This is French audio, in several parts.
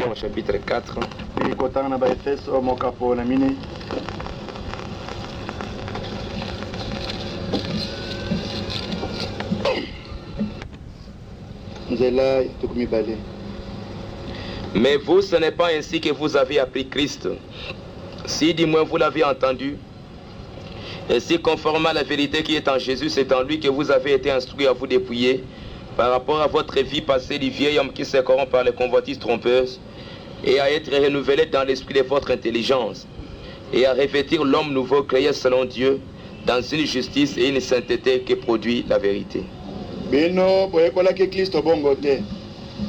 Au chapitre 4. Mais vous, ce n'est pas ainsi que vous avez appris Christ. Si du moins vous l'avez entendu, et si conformément à la vérité qui est en Jésus, c'est en lui que vous avez été instruits à vous dépouiller par rapport à votre vie passée du vieil homme qui se corrompt par les convoitises trompeuses, et à être renouvelé dans l'esprit de votre intelligence, et à revêtir l'homme nouveau créé selon Dieu, dans une justice et une sainteté qui produit la vérité. Bino boyekola ke Kristo bongo te.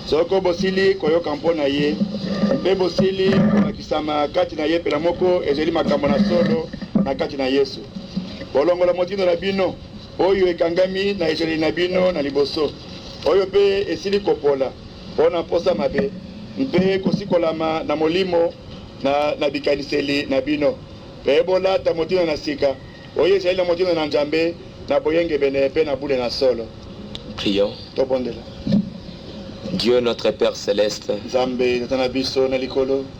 Soko bosili koyoka mpona ye. Mpe bosili kolakisama kati na ye pela moko ezeli makambo na solo na kati na Yesu. Bolongola motindo na bino oyo ekangami na ezeli na bino na liboso. Oyo pe esili kopola pona posa mabe. Mpe kosikolama na molimo na bikaniseli na bino. Pe bola ta motindo na sika. Oyo ezeli na motindo na Nzambe na boyenge bene pe na bule na solo. Prions. Dieu notre Père Céleste,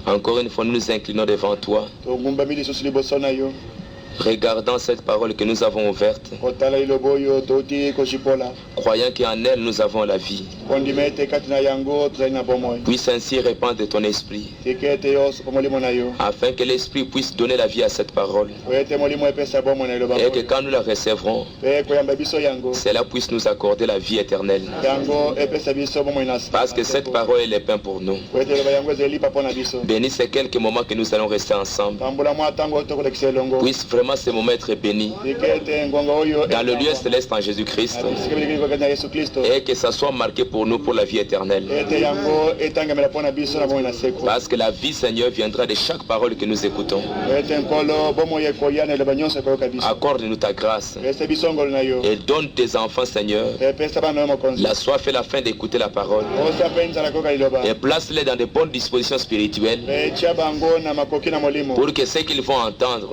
encore une fois nous nous inclinons devant toi, regardant cette parole que nous avons ouverte, croyant qu'en elle nous avons la vie. Puisse ainsi répandre ton esprit, afin que l'esprit puisse donner la vie à cette parole, et que quand nous la recevrons, cela puisse nous accorder la vie éternelle. Parce que cette parole est le pain pour nous. Bénis ces quelques moments que nous allons rester ensemble. Puisse vraiment ce moment être béni dans le lieu céleste en Jésus-Christ, et que ça soit marqué pour nous pour la vie éternelle. Parce que la vie, Seigneur, viendra de chaque parole que nous écoutons. Accorde-nous ta grâce et donne tes enfants, Seigneur, la soif et la faim d'écouter la parole, et place-les dans de bonnes dispositions spirituelles pour que ce qu'ils vont entendre,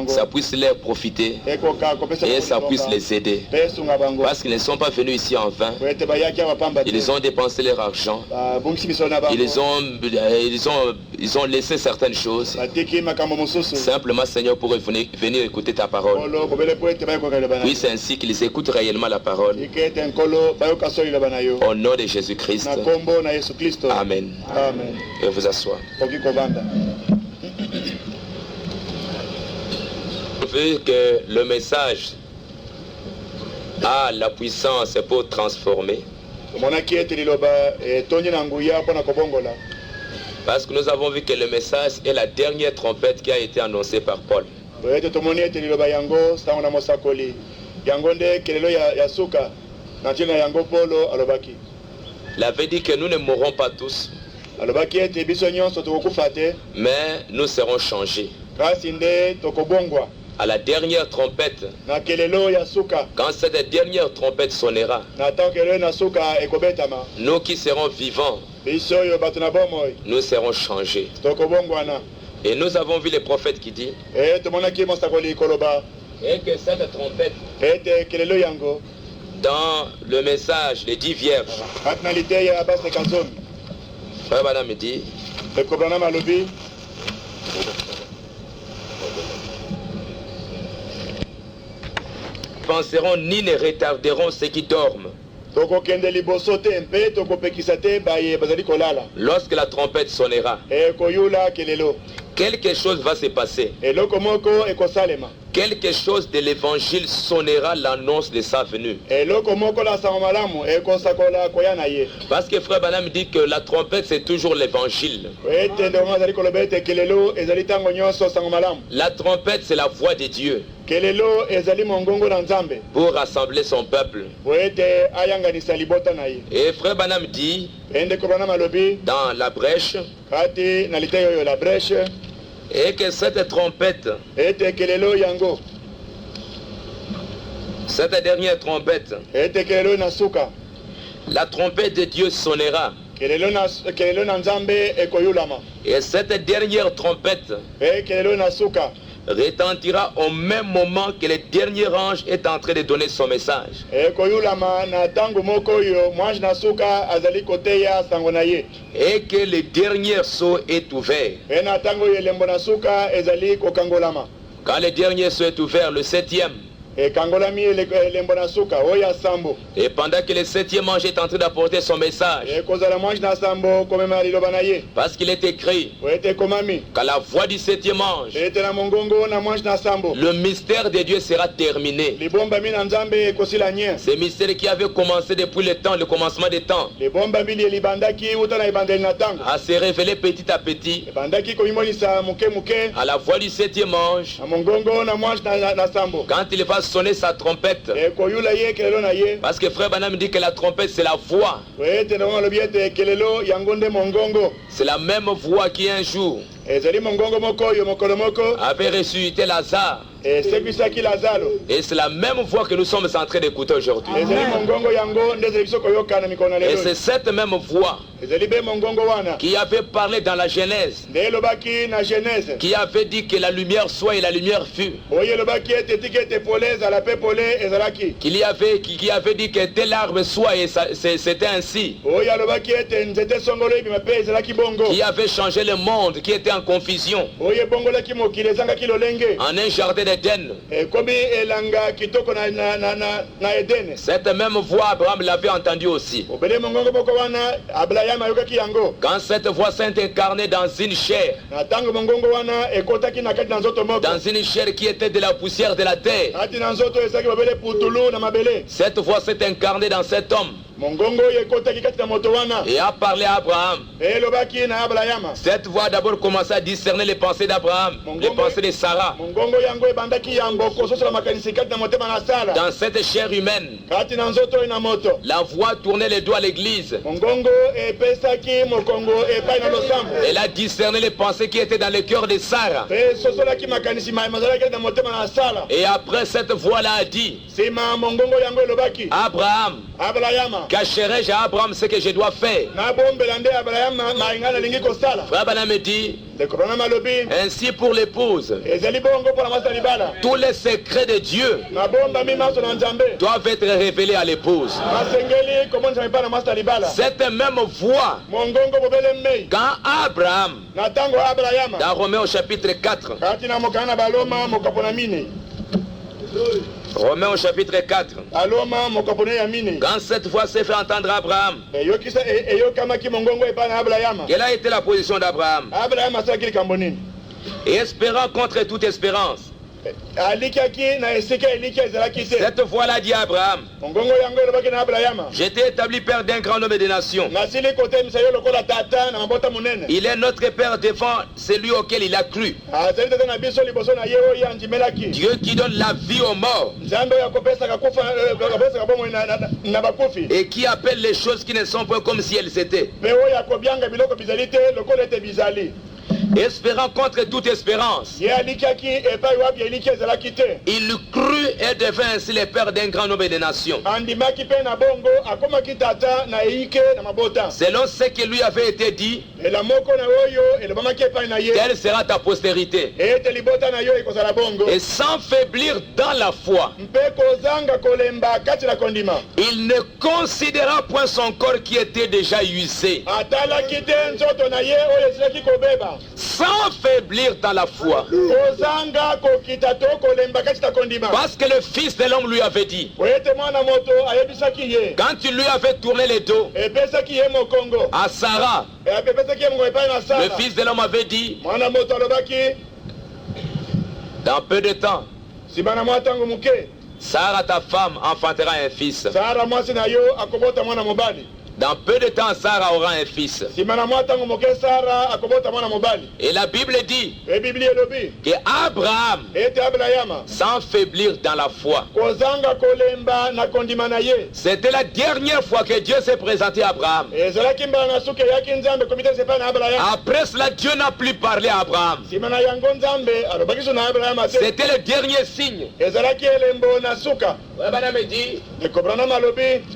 ça puisse leur profiter et ça puisse les aider. Parce qu'ils ne sont pas venus ici en vain. Ils ont dépensé leur argent. Ils ont laissé certaines choses simplement, Seigneur, pour venir écouter ta parole. Oui, c'est ainsi qu'ils écoutent réellement la parole. Au nom de Jésus-Christ. Amen. Et vous asseoir. Vu que le message a la puissance pour transformer, parce que nous avons vu que le message est la dernière trompette qui a été annoncée par Paul. Il avait dit que nous ne mourrons pas tous, mais nous serons changés. À la dernière trompette, quand cette dernière trompette sonnera, nous qui serons vivants, nous serons changés. Et nous avons vu les prophètes qui disent, et que cette trompette, dans le message des 10 vierges, Frère Madame me dit, penseront ni ne retarderont ceux qui dorment. Lorsque la trompette sonnera, quelque chose va se passer. Quelque chose de l'évangile sonnera l'annonce de sa venue. Parce que Frère Branham dit que la trompette c'est toujours l'évangile. La trompette c'est la voix de Dieu pour rassembler son peuple. Et Frère Branham dit dans la brèche, et que cette trompette, cette dernière trompette, la trompette de Dieu sonnera. Et cette dernière trompette retentira au même moment que le dernier ange est en train de donner son message. koyulama na tango moko oyo mwanji na suka azali koteya sango na ye. Et que le dernier sceau est ouvert. Na tango oyo elembo na suka ezali kokangolama. Quand le dernier sceau est ouvert, le septième, et pendant que le septième ange est en train d'apporter son message, parce qu'il est écrit qu'à la voix du septième ange, le mystère de Dieu sera terminé. Ce mystère qui avait commencé depuis le temps, le commencement des temps, à se révéler petit à petit à la voix du septième ange. Quand il va sonner sa trompette, parce que frère Branham dit que la trompette c'est la voix, c'est la même voix qui un jour avait ressuscité Lazare. Et c'est la même voix que nous sommes en train d'écouter aujourd'hui. Et c'est cette même voix qui avait parlé dans la Genèse, qui avait dit que la lumière soit et la lumière fut, qui avait dit que tel arbre soit et c'était ainsi, qui avait changé le monde qui était en confusion en un jardin d'Éden. Cette même voix, Abraham l'avait entendue aussi. Quand cette voix s'est incarnée dans une chair, dans une chair qui était de la poussière de la terre, cette voix s'est incarnée dans cet homme et a parlé à Abraham. Cette voix d'abord commença à discerner les pensées d'Abraham, les pensées de Sarah. Dans cette chair humaine, la voix tournait les doigts à l'église. Elle a discerné les pensées qui étaient dans le cœur de Sarah. Et après cette voix-là a dit, Abraham, cacherai-je à Abraham ce que je dois faire? Frère Branham me dit, ainsi pour l'épouse, tous les secrets de Dieu doivent être révélés à l'épouse. Cette même voix, quand Abraham, dans Romains au chapitre 4, Romains au chapitre 4, quand cette voix s'est fait entendre à Abraham, quelle a été la position d'Abraham? Et espérant contre toute espérance. Cette voix-là dit à Abraham, j'étais établi père d'un grand nombre de nations. Il est notre père devant celui auquel il a cru. Dieu qui donne la vie aux morts et qui appelle les choses qui ne sont pas comme si elles étaient. Espérant contre toute espérance, il crut et devint ainsi le père d'un grand nombre de nations. Selon ce qui lui avait été dit, telle sera ta postérité. Et sans faiblir dans la foi, il ne considéra point son corps qui était déjà usé. Sans faiblir dans la foi. Parce que le Fils de l'homme lui avait dit, quand il lui avait tourné le dos à Sarah, le Fils de l'homme avait dit, dans peu de temps, Sarah ta femme enfantera un fils. Dans peu de temps, Sarah aura un fils. Et la Bible dit que Abraham, sans faiblir dans la foi, c'était la dernière fois que Dieu s'est présenté à Abraham. Après cela, Dieu n'a plus parlé à Abraham. C'était le dernier signe.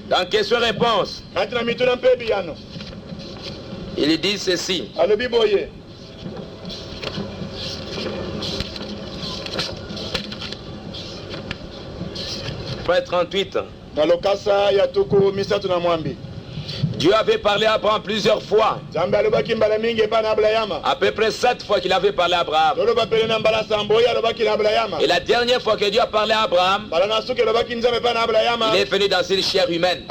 Dans question-réponse, il dit ceci. Frère 38. Na lokasa ya tuku misatu na mwambi. Dieu avait parlé à Abraham plusieurs fois. À peu près 7 fois qu'il avait parlé à Abraham. Et la dernière fois que Dieu a parlé à Abraham, il est venu dans une chair humaine.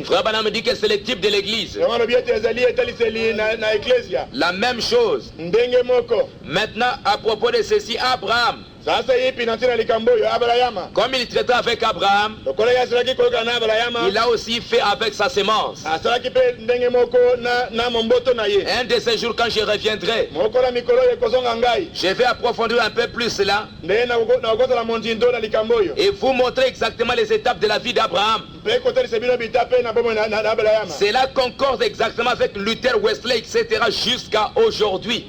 Frère Branham me dit que c'est le type de l'église. La même chose. Maintenant, à propos de ceci, Abraham, comme il traitait avec Abraham, il a aussi fait avec sa sémence. Un de ces jours, quand je reviendrai, je vais approfondir un peu plus cela et vous montrer exactement les étapes de la vie d'Abraham. Cela concorde exactement avec Luther, Wesley, etc. jusqu'à aujourd'hui.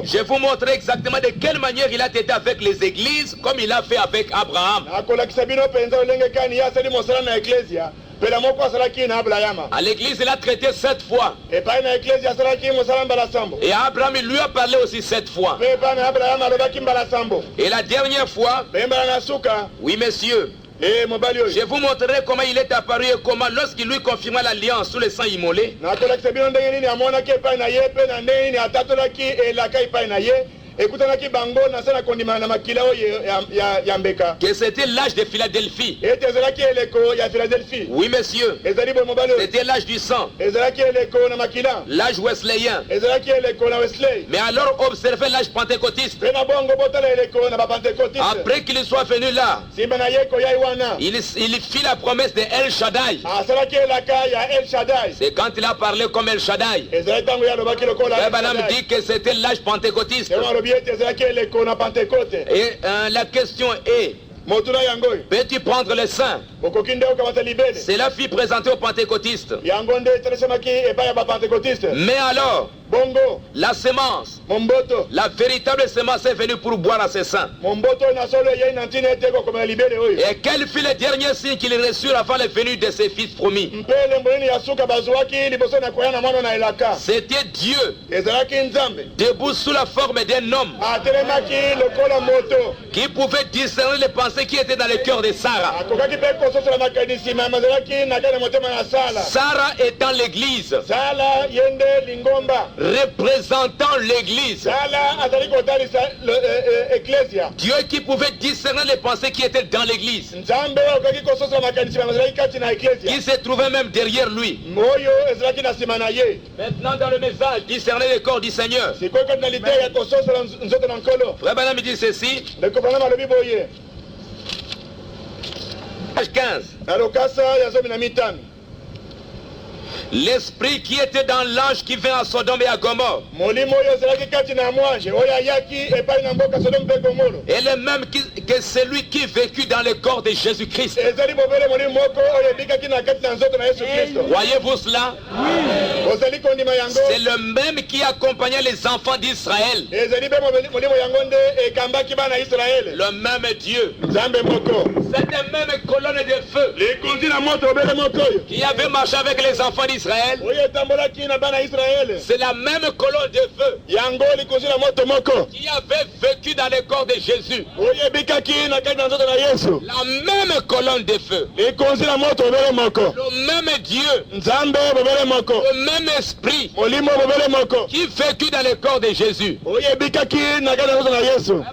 Je vous montrer exactement de quelle manière il a été avec les églises, comme il a fait avec Abraham. À l'église, il a traité 7 fois. Et Abraham, il lui a parlé aussi 7 fois. Et la dernière fois, oui monsieur, je vous montrerai comment il est apparu et comment, lorsqu'il lui confirma l'alliance sous le sang immolé, que c'était l'âge de Philadelphie. Oui monsieur, c'était l'âge du sang, l'âge wesleyen. Mais alors observez l'âge pentecôtiste. Après qu'il soit venu là, il fit la promesse de El Shaddai. C'est quand il a parlé comme El Shaddai. Branham dit que c'était l'âge pentecôtiste. Et la question est, peux-tu prendre le sein? Cela fut présenté aux pentecôtistes. Mais alors, la sémence, la véritable sémence est venue pour boire à ses seins. Et quel fut le dernier signe qu'ils reçurent avant la venue de ses fils promis? C'était Dieu, debout sous la forme d'un homme, qui pouvait discerner les pensées qui étaient dans le cœur de Sarah. Sarah étant l'église, représentant l'église. Dieu qui pouvait discerner les pensées qui étaient dans l'église, qui se trouvait même derrière lui. Maintenant dans le message, discerner le corps du Seigneur. Frère Branham dit ceci. Page 15. L'esprit qui était dans l'ange qui vint à Sodome et à Gomorre est le même que celui qui vécut dans le corps de Jésus-Christ. Voyez-vous cela? C'est le même qui accompagnait les enfants d'Israël. Le même Dieu. C'est la même colonne de feu qui avait marché avec les enfants d'Israël. C'est la même colonne de feu qui avait vécu dans le corps de Jésus. La même colonne de feu, le même Dieu, le même esprit qui vécut dans le corps de Jésus.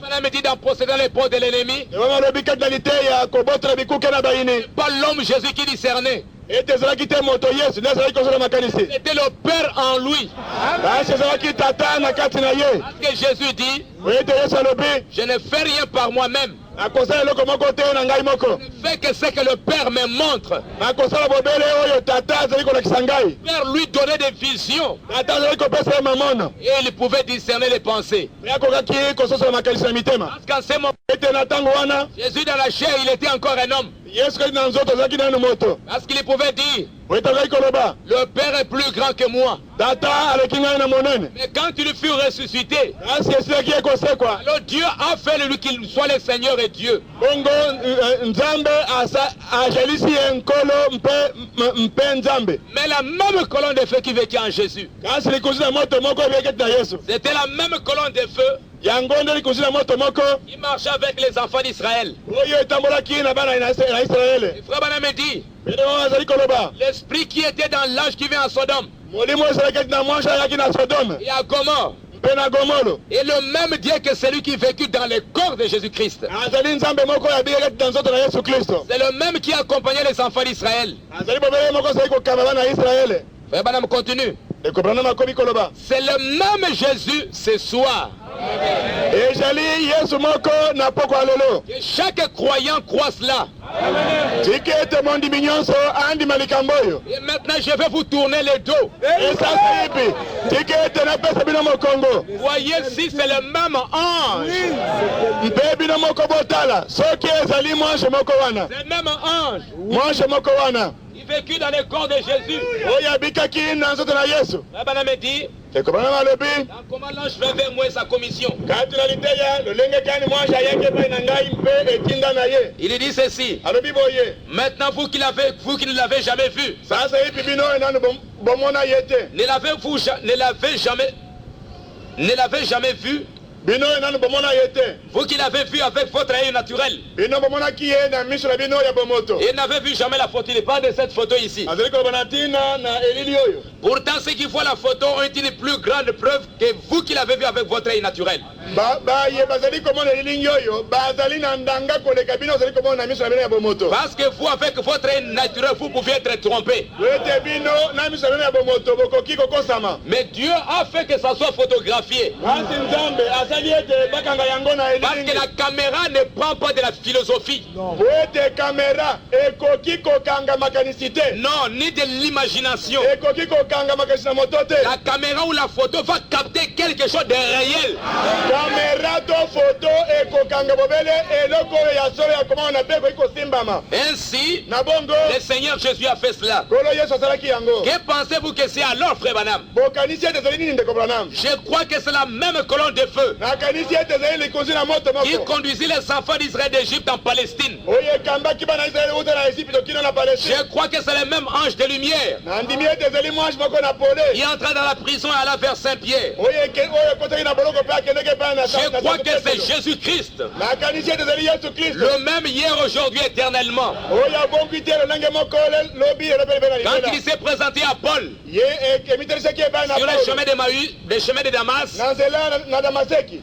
Madame dit dans possédant les portes de l'ennemi, pas l'homme Jésus qui discernait. C'était le Père en lui. Parce que Jésus dit, je ne fais rien par moi-même. Je ne fais que ce que le Père me montre. Le Père lui donnait des visions. Et il pouvait discerner les pensées. Parce qu'en ce moment, Jésus dans la chair, il était encore un homme. Parce qu'il pouvait dire, le Père est plus grand que moi. Mais quand il fut ressuscité, alors Dieu a fait de lui qu'il soit le Seigneur et Dieu. Mais la même colonne de feu qui vécut en Jésus, c'était la même colonne de feu yango nde likusi na moto moko il marchait avec les enfants d'Israël. oyo etambolaki na bana na Israele. Et Frère Branham dit, Bino azali koloba l'esprit qui était dans l'âge qui vient à Sodome molimo ezalaki na mwasha ayaki na Sodome et à Gomorre mpe na Gomoro est le même Dieu que celui qui vécut dans les corps de Jésus-Christ. azali nzambe moko oyo abikaki na nzoto na Yesu Kristo. C'est le même qui accompagnait les enfants d'Israël. azali bobele moko azali kokamba bana ya Israele. Frère Branham continue. ekobana makomi koloba C'est le même Jésus ce soir. ezali Yesu moko na poko ya lelo. Que chaque croyant croit cela. tiki ete mondimi nyonso andima likambo oyo. Et maintenant je vais vous tourner le dos. esasa ipi tiki ete napesa bino mokongo. Voyez si c'est le même ange. mpe bino moko botala soki ezali mwashe moko wana. C'est le même ange. mwashe moko wana Il vécut dans les corps de Jésus. oyo abikaki na nzoto na Yesu. Frère Branham dit, ekobana malobi dans comment l'ange vint vers moi et sa commission. kati na liteya lolenge kani mwashe ayaki epai na ngai mpe etinda na ye. Il dit ceci. alobi boye Maintenant vous qui ne l'avez jamais vu, sasa ipi bino oyo nanu bomona ye te. ne l'avez jamais vu, bino oyo nanu bomona ye te. vous qui l'avez vu avec votre œil naturel. bino bomonaki ye na miso na bino ya bomoto. Et n'avez vu jamais la photo. Il n'est pas de cette photo ici. azali koloba na ntina na elili oyo. Pourtant, ceux qui voient la photo ont une plus grande preuve que vous qui l'avez vu avec votre œil naturel. baye bazali komona elili oyo bazali na ndanga koleka bino ozali komona na miso na bino ya bomoto. Parce que vous, avec votre œil naturel, vous pouvez être trompé. ete bino na miso na bino ya bomoto bokoki kokosama. Mais Dieu a fait que ça soit photographié. kasi nzambe azali ete bakanga yango na Parce que elili. la caméra ne prend pas de la philosophie. po ete kamera ekoki kokanga makanisi te. Non, ni de l'imagination. ekoki kokanga makanisi na moto te. La caméra ou la photo va capter quelque chose de réel. kamera to foto ekokanga bobele eloko oyo ya solo ya komona na mpe ekoki kosimbama. Ainsi, na bongo le Seigneur Jésus a fait cela. kolo yesu asalaki yango. Que pensez-vous que c'est alors, Frère Branham? bokanisi ete ezali nini ndeko Branham? Je crois que c'est la même colonne de feu nakanisi ete ezali likonzi na moto qui moko conduisit les enfants d'Israël d'Égypte en Palestine. oyo ekambaki bana israeli uta na esipito kino na palestine. Je crois que c'est le même ange de lumière nandimi ete ezali mwanshi moko na pole qui entra dans la prison et alla vers Saint-Pierre. oyo ekotaki na boloko mpe akendeki epai na Je crois que c'est Jésus-Christ, nakanisi ete ezali yesu kristo le même hier, aujourd'hui, éternellement. oyo abongi te lolenge moko lobi elobeli mpe na Quand libela il s'est présenté à Paul ye emitelisaki epai na sur les paulo chemins des chemins de Damas, na nzela na damaseki.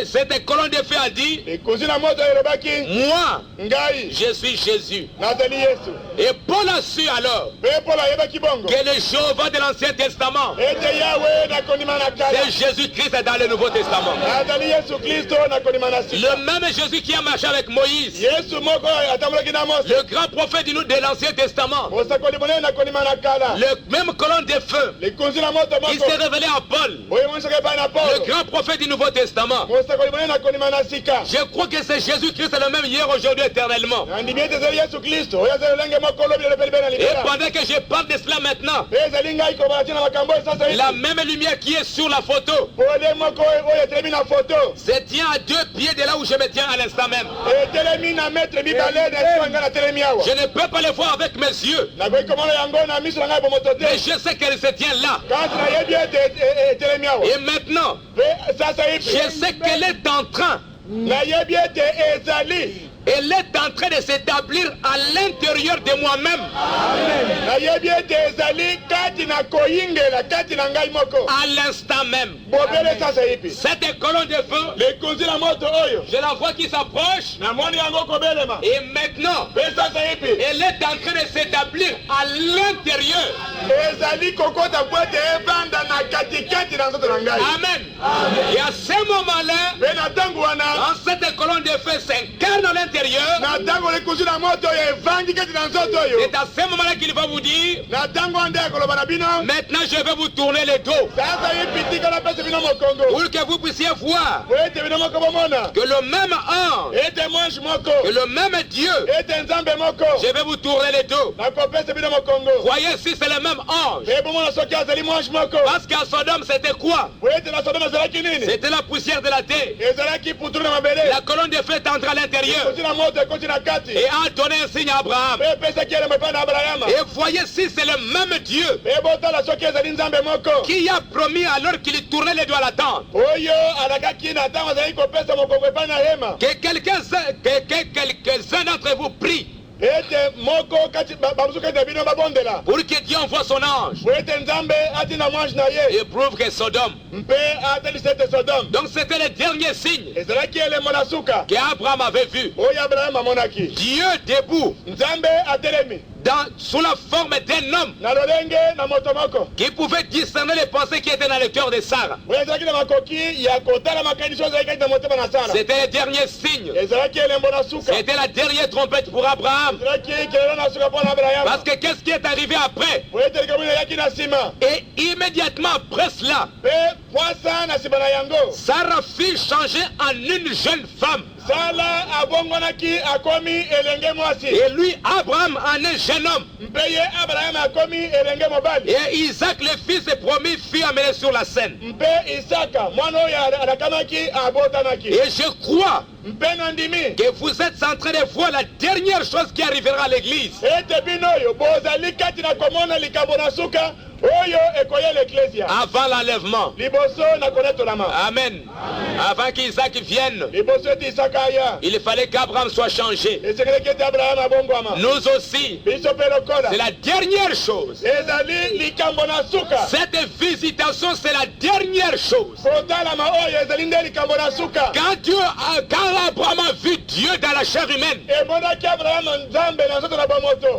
cette colonne de feu a dit, likonzi na moto elobaki moi, ngai je suis Jésus. nazali yesu. Et Paul a su alors mpe polo ayebaki bongo que le Jéhovah de l'Ancien Testament, ete yawe na kondima na kala c'est Jésus-Christ dans le Nouveau Testament. nazali yesu kristo na kondima na sika. Le même Jésus qui a marché avec Moïse, yesu moko oyo atambolaki na mose le grand prophète de l'Ancien Testament, mosakoli monene na kondima na kala. le même colonne de feu likonzi na moto qui moko s'est révélé à Paul, oyo monisaka epai na le paulo grand prophète du Nouveau Testament. mosakoli monene na kondima na sika. Je crois que c'est Jésus-Christ le même hier, aujourd'hui, éternellement. nandimi ete ezali yesu kristo oyo azali lolenge moko lobi elobeli mpe na Et libela. pendant que je parle de cela maintenant, mpe ezali ngai kobala tina makambo oyo sasa la même lumière qui est sur la photo pole moko oyo etelemi na foto se tient à 2 pieds de là où je me tiens à l'instant même. etelemi na metre mibale na esika ngai natelemi awa. Je ne peux pas le voir avec mes yeux, nakoki komona yango na miso na ngai bomoto te mais je sais qu'elle se tient là. kasi nayebi ete etelemi awa. Et maintenant, mpe sasa je ipi sais qu'elle est en train, nayebi ete ezali. elle est en train de s'établir à l'intérieur de moi-même, nayebi ete ezali kati na koyingela kati na ngai moko. à l'instant même. bobele sasa ipi Cette colonne de feu, likonzi na moto oyo je la vois qui s'approche, namoni yango kobelema. et maintenant, mpe sasa ipi elle est en train de s'établir à l'intérieur. ezali kokota po ete evanda na katikati na nzoto na ngai. Amen. Et à ce moment-là, mpe na ntango wana dans cette colonne de feu s'incarne à l'intérieur. na ntango likonzi na moto oyo evandi kati na nzoto oyo. C'est à ce moment-là qu'il va vous dire, na ntango wana nde akoloba na bino maintenant je vais vous tourner le dos sasa ipi tika napesa bino mokongo pour que vous puissiez voir po ete bino moko bomona que le même ange, ete mwanshi moko que le même Dieu, ete nzambe moko je vais vous tourner le dos. nakopesa bino mokongo. Voyez si c'est le même ange. mpe bomona soki azali mwanshi moko Parce qu'à Sodome c'était quoi? po ete na sodome ezalaki nini. C'était la poussière de la terre. ezalaki putulu na mabele. La colonne de feu est entrée à l'intérieur. et a donné un signe à Abraham. Et voyez si c'est le même Dieu qui a promis alors qu'il tournait les doigts à la tente que quelques-uns d'entre vous prient pour que Dieu envoie son ange et prouve que Sodome. Donc c'était le dernier signe qu'Abraham avait vu. Dieu debout sous la forme d'un homme qui pouvait discerner les pensées qui étaient dans le cœur de Sarah. C'était le dernier signe. C'était la dernière trompette pour Abraham. Parce que qu'est-ce qui est arrivé après? Et immédiatement après cela, Sarah fut changée en une jeune femme. Et lui, Abraham, en un jeune homme. Et Isaac, le fils promis, fut amené sur la scène. Et je crois que vous êtes en train de voir la dernière chose qui arrivera à l'église. Avant l'enlèvement. Amen. Avant qu'Isaac vienne, il fallait qu'Abraham soit changé. Nous aussi, c'est la dernière chose. Cette visitation, c'est la dernière chose. Quand Abraham a vu Dieu dans la chair humaine,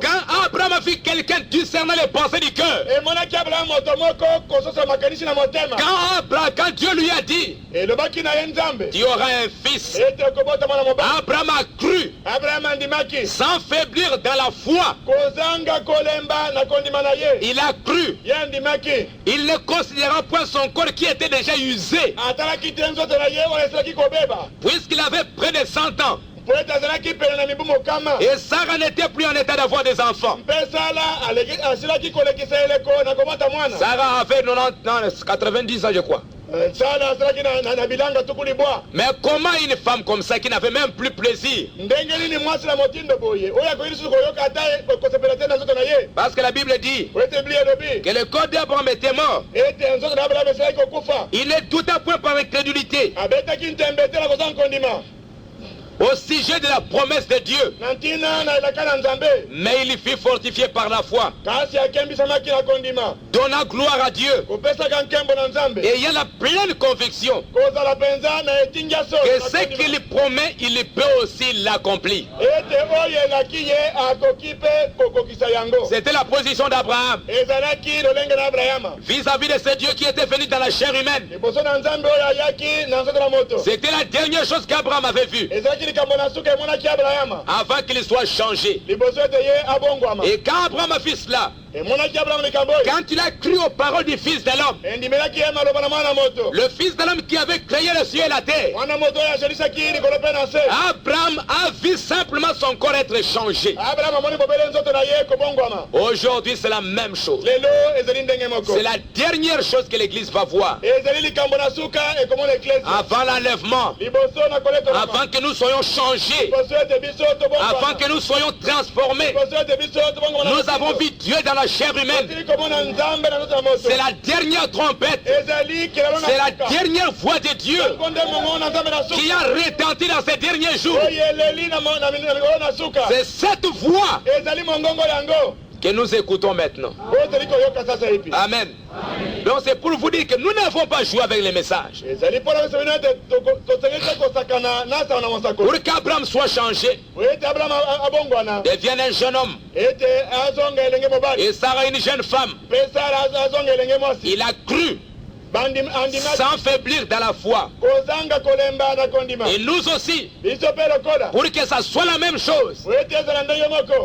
quand Abraham a vu quelqu'un discerner les pensées du cœur, quand Dieu lui a dit, tu auras un fils, Abraham a cru sans faiblir dans la foi. Il a cru. Il ne considéra point son corps qui était déjà usé, puisqu'il avait près de 100 ans. Et Sarah n'était plus en état d'avoir des enfants. Sarah avait 90 ans, je crois. Mais comment une femme comme ça qui n'avait même plus plaisir? Parce que la Bible dit que le corps d'Abraham était mort. Il ne douta point par incrédulité au sujet de la promesse de Dieu, mais il fut fortifié par la foi, donnant gloire à Dieu, et il y a la pleine conviction que ce qu'il promet, il peut aussi l'accomplir. C'était la position d'Abraham vis-à-vis de ce Dieu qui était venu dans la chair humaine. C'était la dernière chose qu'Abraham avait vue avant qu'il soit changé. Et quand Abraham a fait cela, quand il a cru aux paroles du Fils de l'homme, le Fils de l'homme qui avait créé le ciel et la terre, Abraham a vu simplement son corps être changé. Aujourd'hui, c'est la même chose. C'est la dernière chose que l'Église va voir. Avant l'enlèvement, avant que nous soyons changés, avant que nous soyons transformés, nous avons vu Dieu dans la chair humaine. C'est la dernière trompette, c'est la dernière voix de Dieu qui a retenti dans ces derniers jours. C'est cette voix que nous écoutons maintenant. Amen. Donc c'est pour vous dire que nous n'avons pas joué avec les messages. Pour qu'Abraham soit changé, devienne un jeune homme, et Sarah une jeune femme, il a cru sans faiblir dans la foi. Et nous aussi, pour que ça soit la même chose,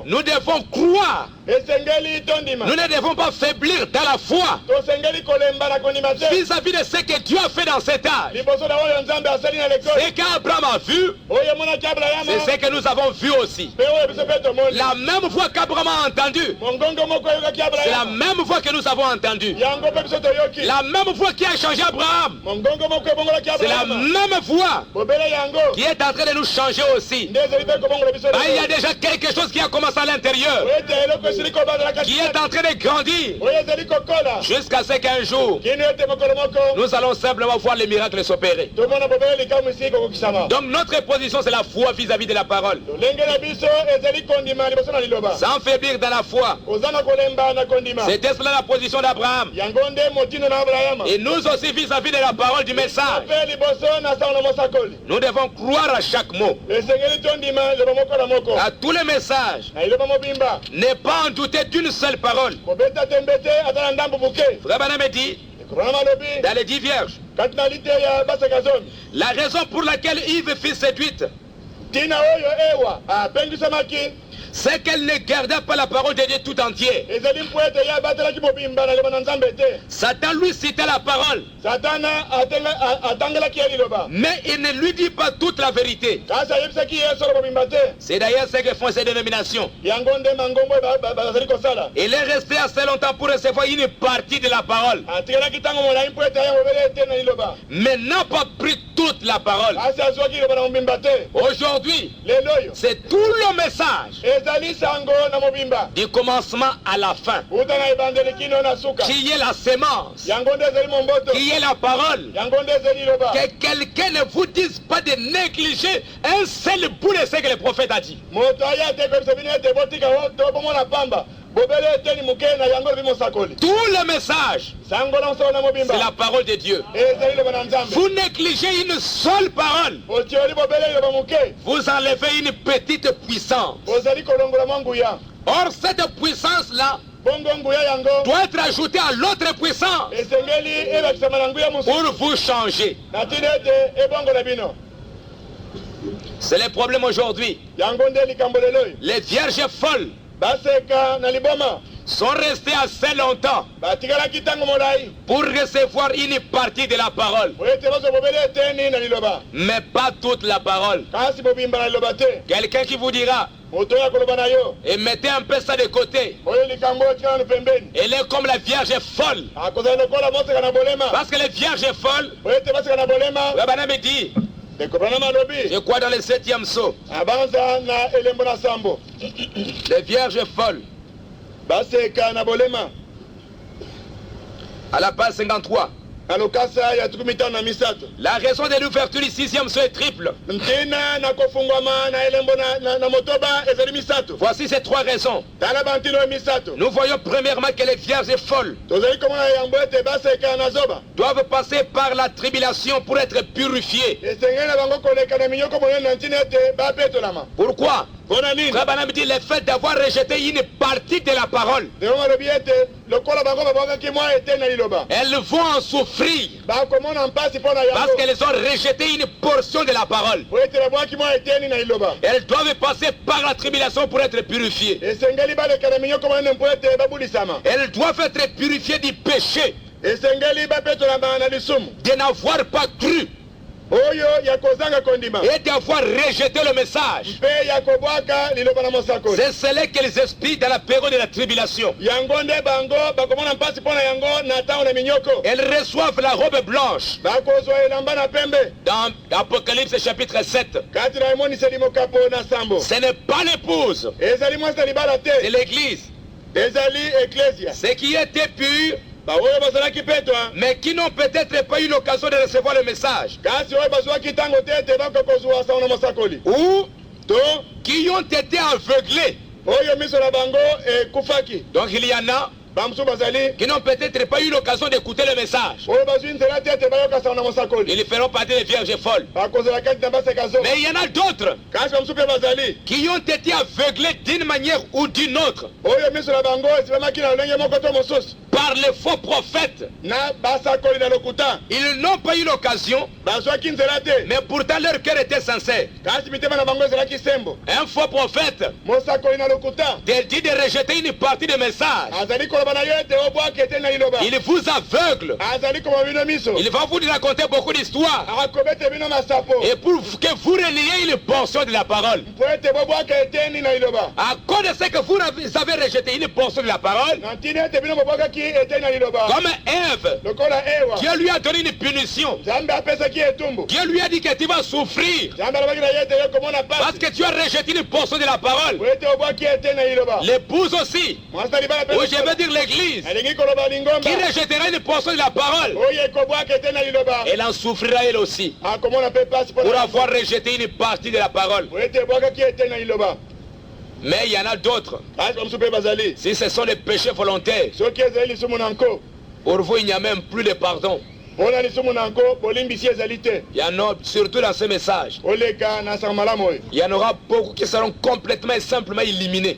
nous devons croire esengeli tondima Nous ne devons pas faiblir dans la foi tosengeli kolemba na kondima te vis-à-vis de ce que Dieu a fait dans cet âge. liboso na oyo nzambe asali na lekolo Ce qu'Abraham a vu, oyo emonaki abrahama c'est ce que nous avons vu aussi. mpe oyo biso mpe tomoni La même voix qu'Abraham a entendue, mongongo moko oyokaki c'est la abrahama même voix que nous avons entendue. yango mpe biso toyoki La même voix qui a changé Abraham, mongongo moko ebongolaki c'est la abrahama même voix bobele yango qui est en train de nous changer aussi. nde ezali mpe kobongola biso Il y a déjà quelque chose qui a commencé à l'intérieur, oyo ete eloko esili kobandela kati qui est en train de grandir, oyo ezali kokola jusqu'à ce qu'un jour, kino ete mokolo moko nous allons simplement voir les miracles s'opérer. tomona bobele likambo esili kokokisama Donc notre position, c'est la foi vis-à-vis de la parole. lolenge na biso ezali kondima liboso na liloba Sans faiblir dans la foi. oza na kolemba na kondima C'était cela la position d'Abraham. yango nde motino na abrahama Et nous aussi vis-à-vis de la parole du message. mpe liboso na sango na mosakoli Nous devons croire à chaque mot. esengeli tondima liloba moko na moko À tous les messages. na liloba mobimba Ne pas en douter d'une seule parole. kobeta tembe te ata na ndambo buke Frère Branham dit, ekorana malobi dans les 10 vierges, kati na lite ya baseka zomi la raison pour laquelle Yves fut séduite, ntina oyo ewa apengisamaki c'est qu'elle ne gardait pas la parole de Dieu tout entière. ezali mpo ete ye abatelaki mobimba na liloba na nzambe te Satan lui citait la parole, satana atangelaki ye liloba mais il ne lui dit pas toute la vérité. kasi ayebisaki ye solo mobimba te C'est d'ailleurs ce que font ces dénominations. yango nde mangombo oyo bazali kosala Il est resté assez longtemps pour recevoir une partie de la parole, atikelaki ntango molai mpo ete aya mobele te na liloba mais n'a pas pris toute la parole. kasi azwaki liloba na mobimba te Aujourd'hui, lelo oyo c'est tout le message ezali sango na mobimba du commencement à la fin, uta na ebandeli kino na suka qui est la sémence, yango nde ezali momboto qui est la parole. yango nde ezali liloba Que quelqu'un ne vous dise pas de négliger un seul bout de ce que le prophète a dit. moto aya te koyebisa bino ete botika to bomona pamba bobele eteni moke na yango lobi mosakoli Tout le message, sango na mosolo na c'est mobimba la parole de Dieu. ezali liloba na nzambe Vous négligez une seule parole, otioli bobele liloba moke vous enlevez une petite puissance. ozali kolongola mwa nguya Or, cette puissance-là bongo nguya yango doit être ajoutée à l'autre puissance esengeli ebakisama na nguya mosusu pour vous changer. na ntina ete ebongola bino C'est le problème aujourd'hui. yango nde likambo lelo oyo Les vierges folles baseka na liboma sont restées assez longtemps batikalaki ntango molai pour recevoir une partie de la parole, po ete bazwa bobele eteni na liloba mais pas toute la parole. kasi bobimba na liloba te Quelqu'un qui vous dira, moto oyo akoloba na yo et mettez un peu ça de côté, oyo likambo oyo tikala na pembeni elle est comme la vierge folle. akozala lokola moseka na bolema Parce que les vierges folles, po ete baseka na bolema Rabbanam dit, dekobana malobi je crois dans le 7e saut, abanza na elembo na sambo les vierges folles, baseka na bolema à la page 53. na lokasa ya tukumi tano na misato La raison de l'ouverture du 6e saut est triple. ntina na kofungwama na elembo na motoba ezali misato Voici ces 3 raisons. tala bantino oyo misato Nous voyons premièrement que les vierges folles tozali komona yango ete baseka na zoba doivent passer par la tribulation pour être purifiées. esengeli na bango koleka na minyoko monene na ntina ete bapetolama Pourquoi? mpona nini Rabbanam dit le fait d'avoir rejeté une partie de la parole, ndenge malobi ete lokola bango babwakaki mwa ete na liloba elles vont en souffrir bakomona mpasi mpo na parce yango qu'elles ont rejeté une portion de la parole. po ete babwaki mwa eteni na liloba Elles doivent passer par la tribulation pour être purifiées. esengeli baleka na minyoko monene mpo ete babulisama Elles doivent être purifiées du péché, esengeli bapetolama na lisumu de n'avoir pas cru oyo ya kozanga kondima et d'avoir rejeté le message. mpe ya kobwaka liloba na mosakoli C'est cela qu'elles expliquent dans la période de la tribulation. yango nde bango bakomona mpasi mpo na yango na ntango na minyoko Elles reçoivent la robe blanche bakozwa elamba na pembe dans Apocalypse chapitre 7. kati na emoniseli mokapo na sambo Ce n'est pas l'épouse, ezali mwasi na libala c'est te l'église. ezali eklesia Ceux qui étaient purs, baoyo bazalaki petwa mais qui n'ont peut-être pas eu l'occasion de recevoir le message, kasi oyo bazwaki ntango te ete bakoka kozwa sango na mosakoli ou to qui ont été aveuglés. oyo miso na bango ekufaki Donc il y en a qui n'ont peut-être pas eu l'occasion d'écouter le message. Ils feront partie des vierges folles. Mais il y en a d'autres qui ont été aveuglés d'une manière ou d'une autre par les faux prophètes. Ils n'ont pas eu l'occasion, mais pourtant leur cœur était sincère. Un faux prophète te dit de rejeter une partie du message. Il vous aveugle. Il va vous raconter beaucoup d'histoires. Et pour que vous reliez une portion de la parole. À cause de ce que vous avez rejeté une portion de la parole, comme Ève, Dieu lui a donné une punition. Dieu lui a dit que tu vas souffrir parce que tu as rejeté une portion de la parole. L'épouse aussi, ou je veux dire l'église, qui rejettera une portion de la parole, elle en souffrira elle aussi pour avoir rejeté une partie de la parole. Mais il y en a d'autres. Si ce sont les péchés volontaires, pour vous il n'y a même plus de pardon. Il y en a surtout dans ce message. Il y en aura beaucoup qui seront complètement et simplement éliminés.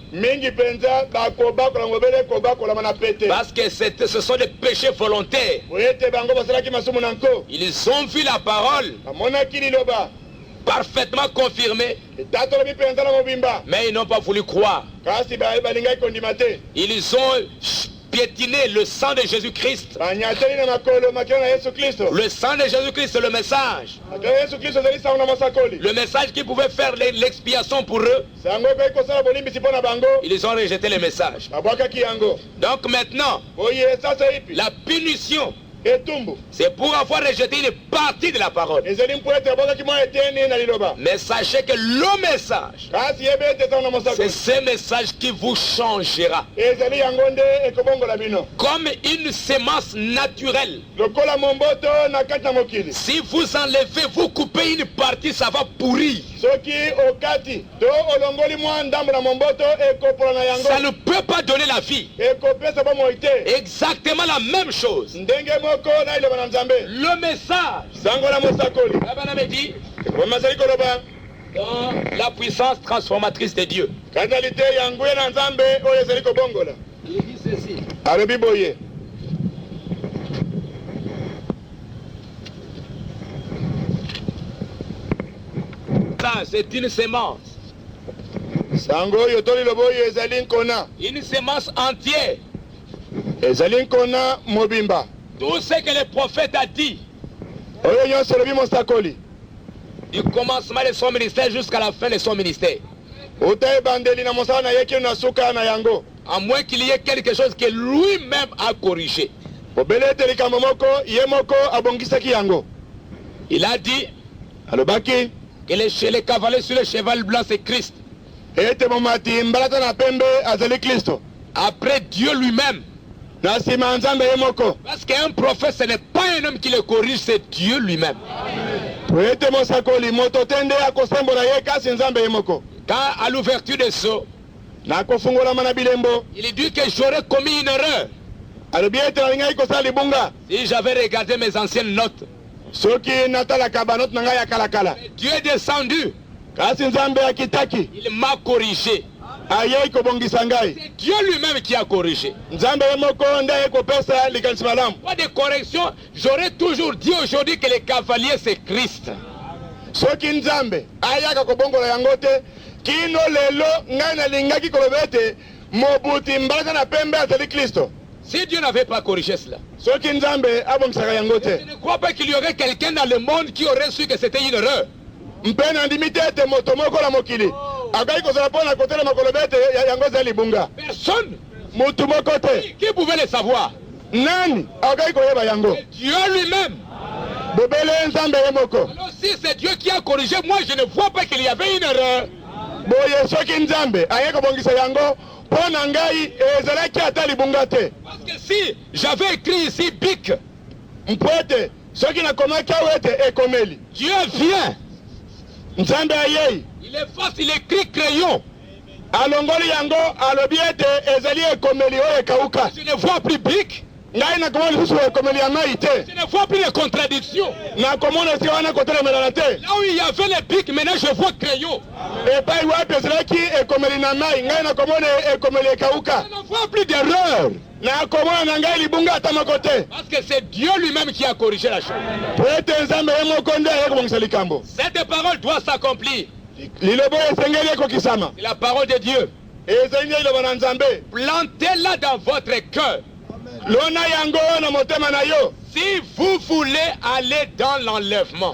Parce que ce sont des péchés volontaires. Ils ont vu la parole parfaitement confirmée, mais ils n'ont pas voulu croire. Ils ont piétiner le sang de Jésus-Christ. Le sang de Jésus-Christ, c'est le message. Le message qui pouvait faire l'expiation pour eux. Ils ont rejeté le message. Donc maintenant, la punition, c'est pour avoir rejeté une partie de la parole. Mais sachez que le message, c'est ce message qui vous changera. Comme une semence naturelle. Si vous enlevez, vous coupez une partie, ça va pourrir. Ça ne peut pas donner la vie. Exactement la même chose. Le message dans la puissance transformatrice de Dieu. Il dit ceci. Ça, c'est une semence. Une semence entière. Tout ce que le prophète a dit, du commencement de son ministère jusqu'à la fin de son ministère, à moins qu'il y ait quelque chose que lui-même a corrigé. Il a dit que les cavaliers sur le cheval blanc, c'est Christ. Après Dieu lui-même. Parce qu'un prophète, ce n'est pas un homme qui le corrige, c'est Dieu lui-même. Quand à l'ouverture des sceaux, il dit que j'aurais commis une erreur si j'avais regardé mes anciennes notes. Dieu est descendu. Il m'a corrigé. C'est Dieu lui-même qui a corrigé. Pas de correction. J'aurais toujours dit aujourd'hui que le cavalier c'est Christ. Si Dieu n'avait pas corrigé cela, je ne crois pas qu'il y aurait quelqu'un dans le monde qui aurait su que c'était une erreur. Personne qui pouvait le savoir. Dieu lui-même. Alors si c'est Dieu qui a corrigé, moi je ne vois pas qu'il y avait une erreur. Parce que si j'avais écrit ici BIC, Dieu vient. Il efface, il écrit crayon. alongoli yango alobi ete ezali ekomeli oyo ekauka. Je ne vois plus bic. Ngai nakomona lisusu ekomeli ya mai te. Je ne vois plus les contradictions. Nakomona esika wana kotelemela te. Là où il y avait les bics, maintenant je vois crayon. Epai wapi ezalaki ekomeli na mai, ngai nakomona ekomeli ekauka. Je ne vois plus d'erreur. Nakomona na ngai libunga ata moko te. Parce que c'est Dieu lui-même qui a corrigé la chose. Po ete nzambe ye moko nde ayekobongisa likambo. Cette parole doit s'accomplir. Lilobo esengeli ekokisama. C'est la parole de Dieu. Ezali nde liloba na nzambe. Plantez-la dans votre cœur. Lona yango na motema na yo. Si vous voulez aller dans l'enlèvement,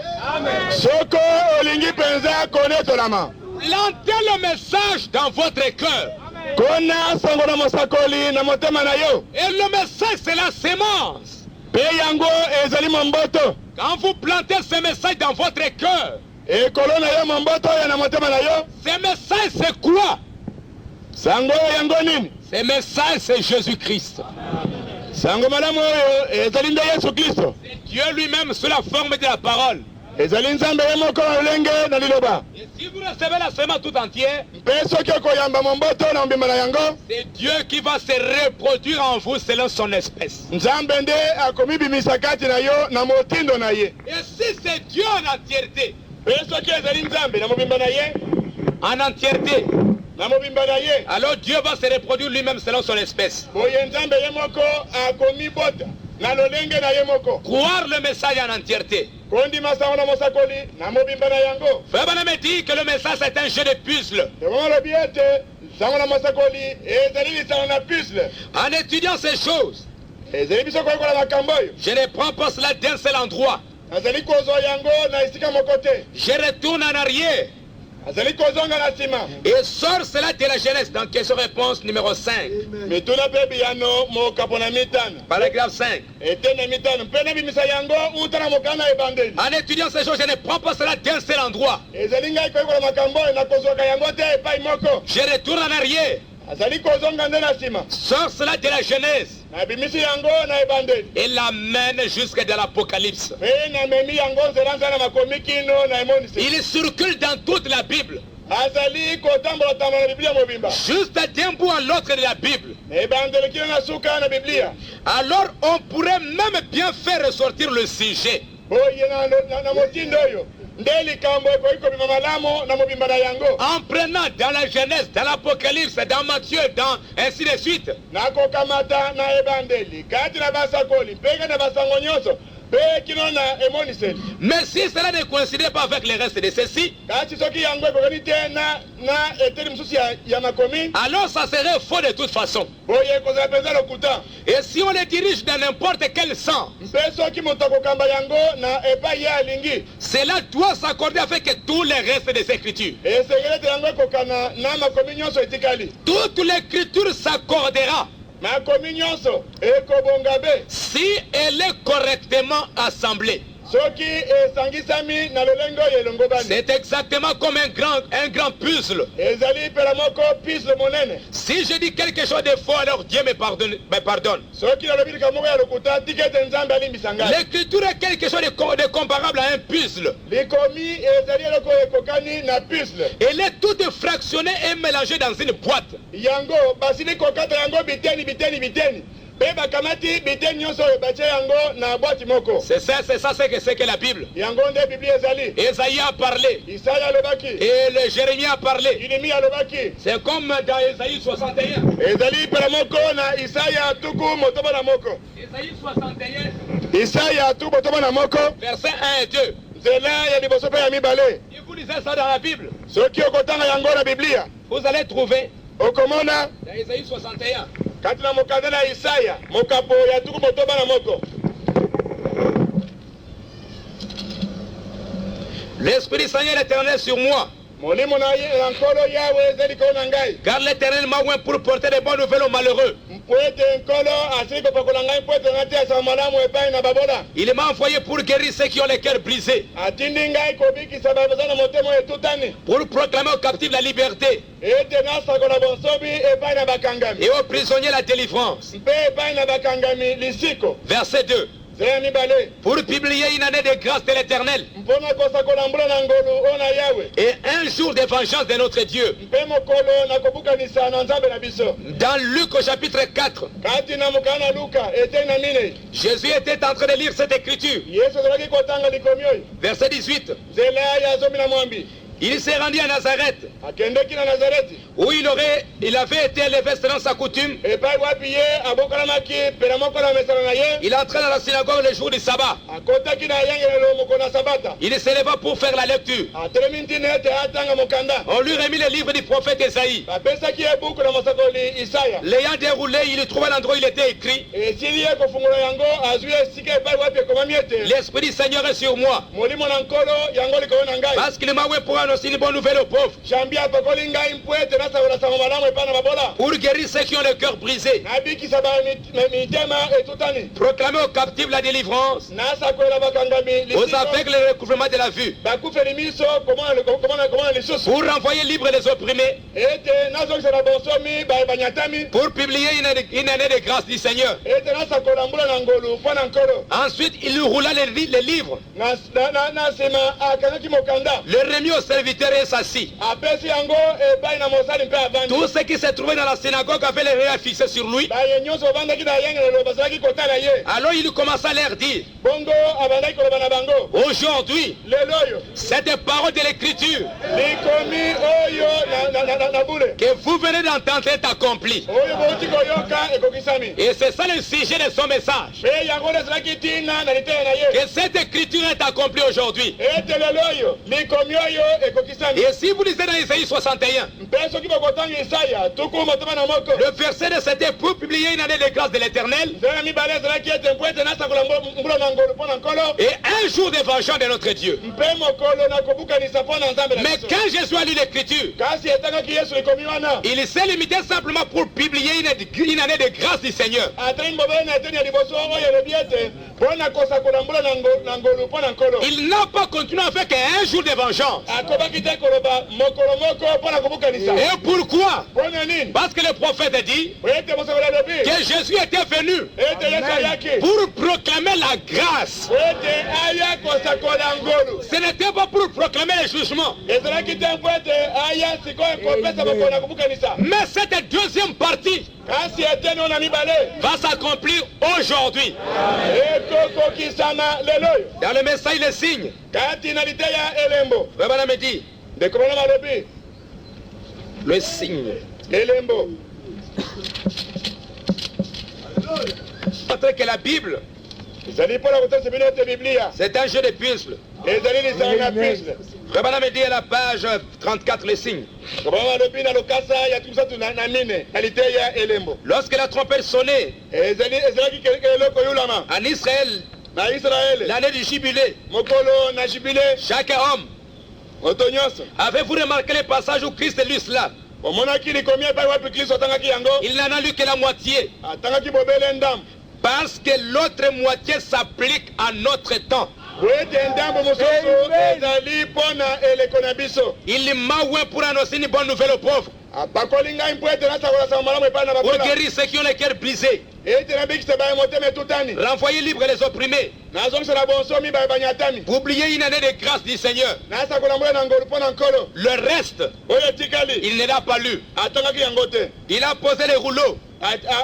Soko olingi penza konetolama. plantez le message dans votre cœur. Kona sango na mosakoli na motema na yo. Et le message, c'est la sémence. Pe yango ezali momboto. Quand vous plantez ce message dans votre cœur, Ekolo na yo momboto ya na motema na yo. ce message, c'est quoi? Sango yango nini? Ce message, c'est Jésus-Christ. Sango malamu oyo ezali nde Yesu Kristo. C'est Dieu lui-même sous la forme de la parole. Ezali nzambe ye moko na lolenge na liloba. Et si vous recevez la sémence tout entière, Mpe soki okoyamba momboto na mbimba na yango, c'est Dieu qui va se reproduire en vous selon son espèce. nzambe nde akomibimisa kati na yo na motindo na ye. Et si c'est Dieu en entièreté, Mpe soki ezali nzambe na mobimba na ye, en entièreté, na mobimba na ye, alors Dieu va se reproduire lui-même selon son espèce. boye nzambe ye moko akomibota na lolenge na ye moko. Croire le message en entièreté. Kondima sango na mosakoli na mobimba na yango. Frère Branham dit que le message c'est un jeu de puzzle. Ebongo lobi ete sango na mosakoli ezali lisango na puzzle. En étudiant ces choses, Ezali biso koyekola makambo oyo. je ne prends pas cela d'un seul endroit. Azali kozwa yango na esika moko te. Je retourne en arrière Azali kozonga na nsima. et sors cela de la Genèse dans question-réponse numéro 5. Mituna mpe biyano mokapo na mitano. Paragraphe 5. Ete na mitano mpe nabimisa yango uta na mokanda na ebandeli. En étudiant ces choses, je ne prends pas cela d'un seul endroit. Ezali ngai koyekola makambo oyo nakozwaka yango te epai moko. Je retourne en arrière. Azali kozonga nde na nsima. Sors cela de la Genèse Nabimisi yango na ebandeli. et l'amène jusque dans l'Apocalypse. Mpe namemi yango nzela nzela makomi kino na emonisi. Il circule dans toute la Bible, Azali kotambola-tambola na Biblia mobimba. juste d'un bout à l'autre de la Bible. Na ebandeli kino na suka na Biblia. Alors on pourrait même bien faire ressortir le sujet. Boye na motindo oyo. Nde likambo ekoki kobima malamu na mobimba na yango. En prenant dans la Genèse, dans l'Apocalypse, dans Matthieu, dans ainsi de suite. Nakokamata na ebandeli kati na basakoli mpe kati na basango nyonso mpe kino na emoniseli. Mais si cela ne coïncidait pas avec le reste de ceci, Kati soki yango ekokani te na eteli mosusu ya makomi, alors ça serait faux de toute façon. boye ekozala mpenza lokuta. Et si on le dirige dans n'importe quel sens, Mpe soki moto akokamba yango na epai ye alingi, cela doit s'accorder avec tout le reste des Écritures. esengeli ete yango ekokana na makomi nyonso etikali. Toute l'Écriture s'accordera Makomi nyonso ekobonga be si elle est correctement assemblée. soki esangisami na lolenge oyo elongo bani. C'est exactement comme un grand puzzle. Ezali mpela moko puzzle monene. Si je dis quelque chose de faux, alors Dieu me pardonne. Soki nalobi likambo moko ya lokuta tika ete nzambe alimbisa ngai. L'écriture est quelque chose de comparable à un puzzle. Likomi ezali eloko ekokani na puzzle. Elle est toute fractionnée et mélangée dans une boîte. Yango basili kokata yango biteni. Mpe bakamati biteni nyonso oyo batie yango na boîte moko. C'est ça ce que la Bible. Yango nde Biblia ezali. Esaïe a parlé. Isaya alobaki. Et le Jérémie a parlé. Yeremi alobaki. C'est comme dans Esaïe 61. Ezali mpela moko na Isaya tuku motoba na moko. Esaïe 61, Isaya tuku motoba na moko. versets 1 et 2. Nzela ya liboso mpe ya mibale. Si vous lisez ça dans la Bible, Soki okotanga yango na Biblia, vous allez trouver okomona dans Esaïe 61. kati na mokanda na Isaya mokapo ya tuku motoba na moko. L'Esprit Seigneur éternel sur moi, Molimo na nkolo yawe ezali ko na ngai. car l'Éternel m'a oint pour porter des bonnes nouvelles aux malheureux. Mpo ete nkolo asili kopakola ngai mpo ete ngati asa malamu epai na babola. Il m'a envoyé pour guérir ceux qui ont les cœurs brisés, Atindi ngai kobikisa baza na motema oyo etutani. pour proclamer aux captifs la liberté Ete nasakola bonsobi epai na bakangami. et aux prisonniers la délivrance. Mpe epai na bakangami lisiko. Verset 2. nzela mibale pour publier une année de grâce de l'Éternel mpona kosakola mbula na ngolu oyo na yawe et un jour de vengeance de notre Dieu. mpe mokolo na kobukanisa na nzambe na biso. Dans Luc au chapitre 4, kati na mokala na luka etei na mine Jésus était en train de lire cette écriture. yesu azalaki kotanga likomi oyo Verset 18. nzela ya zomi na mwambi Il s'est rendu à Nazareth akendeki na nazareti où il avait été élevé selon sa coutume. epai wapi ye abokalamaki pela moko na mesana na ye Il entrait dans la synagogue le jour du sabbat. akotaki na yangelelo mokolo na sabata Il s'éleva pour faire la lecture. atelemi ntina ete atanga mokanda On lui remis le livre du prophète Esaïe. bapesaki ye buku na mosakoli isaya L'ayant déroulé, il trouva l'endroit où il était écrit: esili ye kofungola yango azwi esika epai wapi ekomami ete l'Esprit du Seigneur est sur moi, molimo na nkolo yango likolo na ngai parce qu'il m'a oint pour annoncer une bonne nouvelle aux pauvres, jambi apakoli ngai mpo ete nasakola sango malamu epai na babola pour guérir ceux qui ont le cœur brisé, nabikisa mitema etutani proclamer aux captifs la délivrance, nasakolela bakangami aux lisiko aveugles le recouvrement de la vue, bakufeli miso komona lisusu pour renvoyer libres les opprimés, ete nazongisa na bonsomi banyatami pour publier une année de grâce du Seigneur. ete nasakola mbula na ngolu mpo na nkolo. Ensuite, il roula les livres, na nsima akangaki mokanda le remit au serviteur et s'assit. apesi yango epai na mosali mpe avandi Tous ceux qui se trouvaient dans la synagogue avaient les regards fixés sur lui. baye nyonso bavandaki na yangelelo bazalaki kotala ye Alors il commença à leur dire: bongo abandaki koloba na bango aujourd'hui, lelo oyo cette parole de l'écriture likomi oyo na bule que vous venez d'entendre est accomplie. oyo bouti koyoka ekokisami Et c'est ça le sujet de son message. mpe yango nde ezalaki ntina na liteya na ye Que cette écriture est accomplie aujourd'hui. ete lelo oyo likomi oyo ekokisami. Et si vous lisez dans Isaïe 61, mpe soki bakotanga isaya tuku motema na moko le verset de c'était pour publier une année de grâce de l'Éternel nzela mibale ezalaki ete mpo ete nasakola mbula na ngolu mpo na nkolo et un jour de vengeance de notre Dieu. mpe mokolo na kobukanisa mpo na nzambe na Mais biso. quand Jésus a lu l'écriture, kasi etangaki yesu likomi wana il s'est limité simplement pour publier une année de grâce du Seigneur. atali mobele na eteni ya liboso oyo elobi ete mpo na kosakola mbula na ngolu mpo na nkolo Il n'a pas continué avec un jour de vengeance. akobaki te koloba mokolo moko mpo na kobukanisa. Et pourquoi? mpo na nini Parce que le prophète dit po ete mosakoli alobi que Jésus était venu ete yesu ayaki pour proclamer la grâce. po ete aya kosakola ngolu. Ce n'était pas pour proclamer le jugement. ezalaki te mpo ete aya sikoyo kopesa mokolo na kobukanisa. Mais cette deuxième partie kasi eteni oyo na mibale va s'accomplir aujourd'hui. ekokokisama lelo oyo Dans le message, le signe, kati na liteya elembo Frère me dit, ndeko bana malobi le signe. elembo Montre que la Bible, ezali mpona kotalisa bino ete biblia c'est un jeu de puzzle. ezali lisanga na puzzle. Frère me dit à la page 34, le signe. kobana malobi na lokasa ya tumisatu na mine na liteya elembo Lorsque la trompette sonnait ezalaki eloko oyulama en Israël, na israele l'année du jubilé, mokolo na jubile chaque homme, moto nyonso avez-vous remarqué le passage où Christ lit cela? omonaki likomi epai wapi kristo atangaki yango Il n'en a lu que la moitié, atangaki bobele ndambo parce que l'autre moitié s'applique à notre temps. po ete ndambo mosusu ezali mpo na eleko na biso. Il m'a oint pour annoncer une bonne nouvelle aux pauvres, apakoli ngai mpo ete nasakola sango malamu epai na pour babola guérir ceux qui ont le cœur brisé, ete nabikisa baye motema etutani renvoyer libre les opprimés, nazongisela bonsomi baye banyatami oublier une année de grâce du Seigneur. nasakola mbula na ngolu mpo na nkolo Le reste, oyo etikali il ne l'a pas lu. atangaki yango te. Il a posé les rouleaux,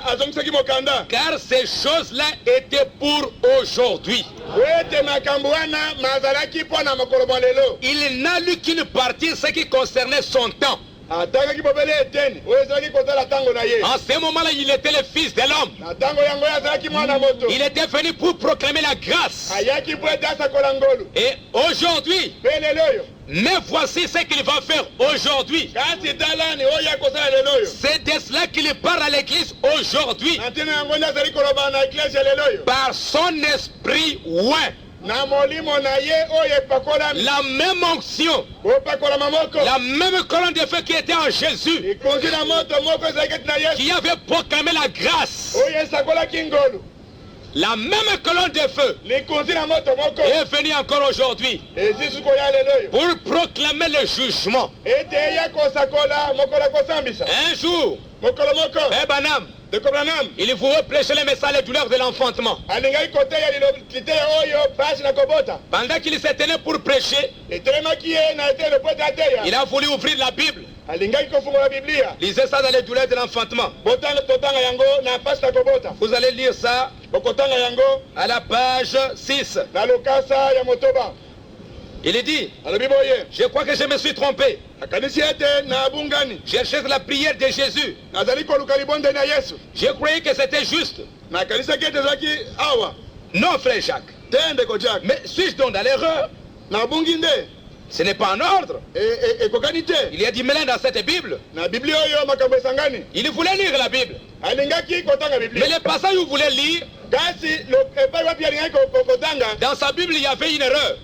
azongisaki mokanda car ces choses-là étaient pour aujourd'hui. po ete makambo wana mazalaki mpo na mokolo mwa lelo. Il n'a lu qu'une partie, ce qui concernait son temps. atangaki bobele eteni oyo ezalaki kotala ntango na ye. En ce moment-là, il était le fils de l'homme. na ntango yango oyo azalaki mwana moto. Il était venu pour proclamer la grâce. ayaki mpo ete asakola ngolu. Et aujourd'hui, mpe lelo oyo mais voici ce qu'il va faire aujourd'hui. kasi talani oyo akosala lelo oyo. C'est de cela qu'il parle à l'église aujourd'hui. na ntina yango nde azali koloba na eklese lelo oyo. Par son esprit, ouais. na molimo na ye oyo epakolami. La même onction, kopakolama moko. la même colonne de feu qui était en Jésus, likonzi na moto moko ezalaki eti na yesu. qui avait proclamé la grâce. oyo esakolaki ngolu. La même colonne de feu likonzi na moto moko. est venue encore aujourd'hui ezisusu koya lelo oyo. pour proclamer le jugement. ete eya kosakola mokolo akosambisa. Un jour, mokolo moko. Banam, Ndeko Branham Il voulait prêcher le message des douleurs de l'enfantement. alingaki koteya liteya oyo pasi na kobota Pendant qu'il s'est tenu pour prêcher, etelemaki ye na ete lopota ateya il a voulu ouvrir la Bible. alingaki kofungola biblia Lisez ça dans les douleurs de l'enfantement. totanga yango na pasi na kobota Vous allez lire ça bokotanga yango à la page 6. na lokasa ya motoba. Il est dit, alobi boye je crois que je me suis trompé. akanisi ete na bungani J'ai cherché la prière de Jésus. nazali koluka libonde na yesu Je croyais que c'était juste. nakanisaki ete ezalaki awa Non, frère Jacques. te ndeko jak Mais suis-je donc dans l'erreur? nabungi nde Ce n'est pas en ordre. ekokani te Il y a du mélange dans cette Bible. na biblia oyo makambo esangani Il voulait lire la Bible. alingaki kotanga Mais biblia le passage où il voulait lire, kasi epai wapi alingaki kotanga dans sa Bible, il y avait une erreur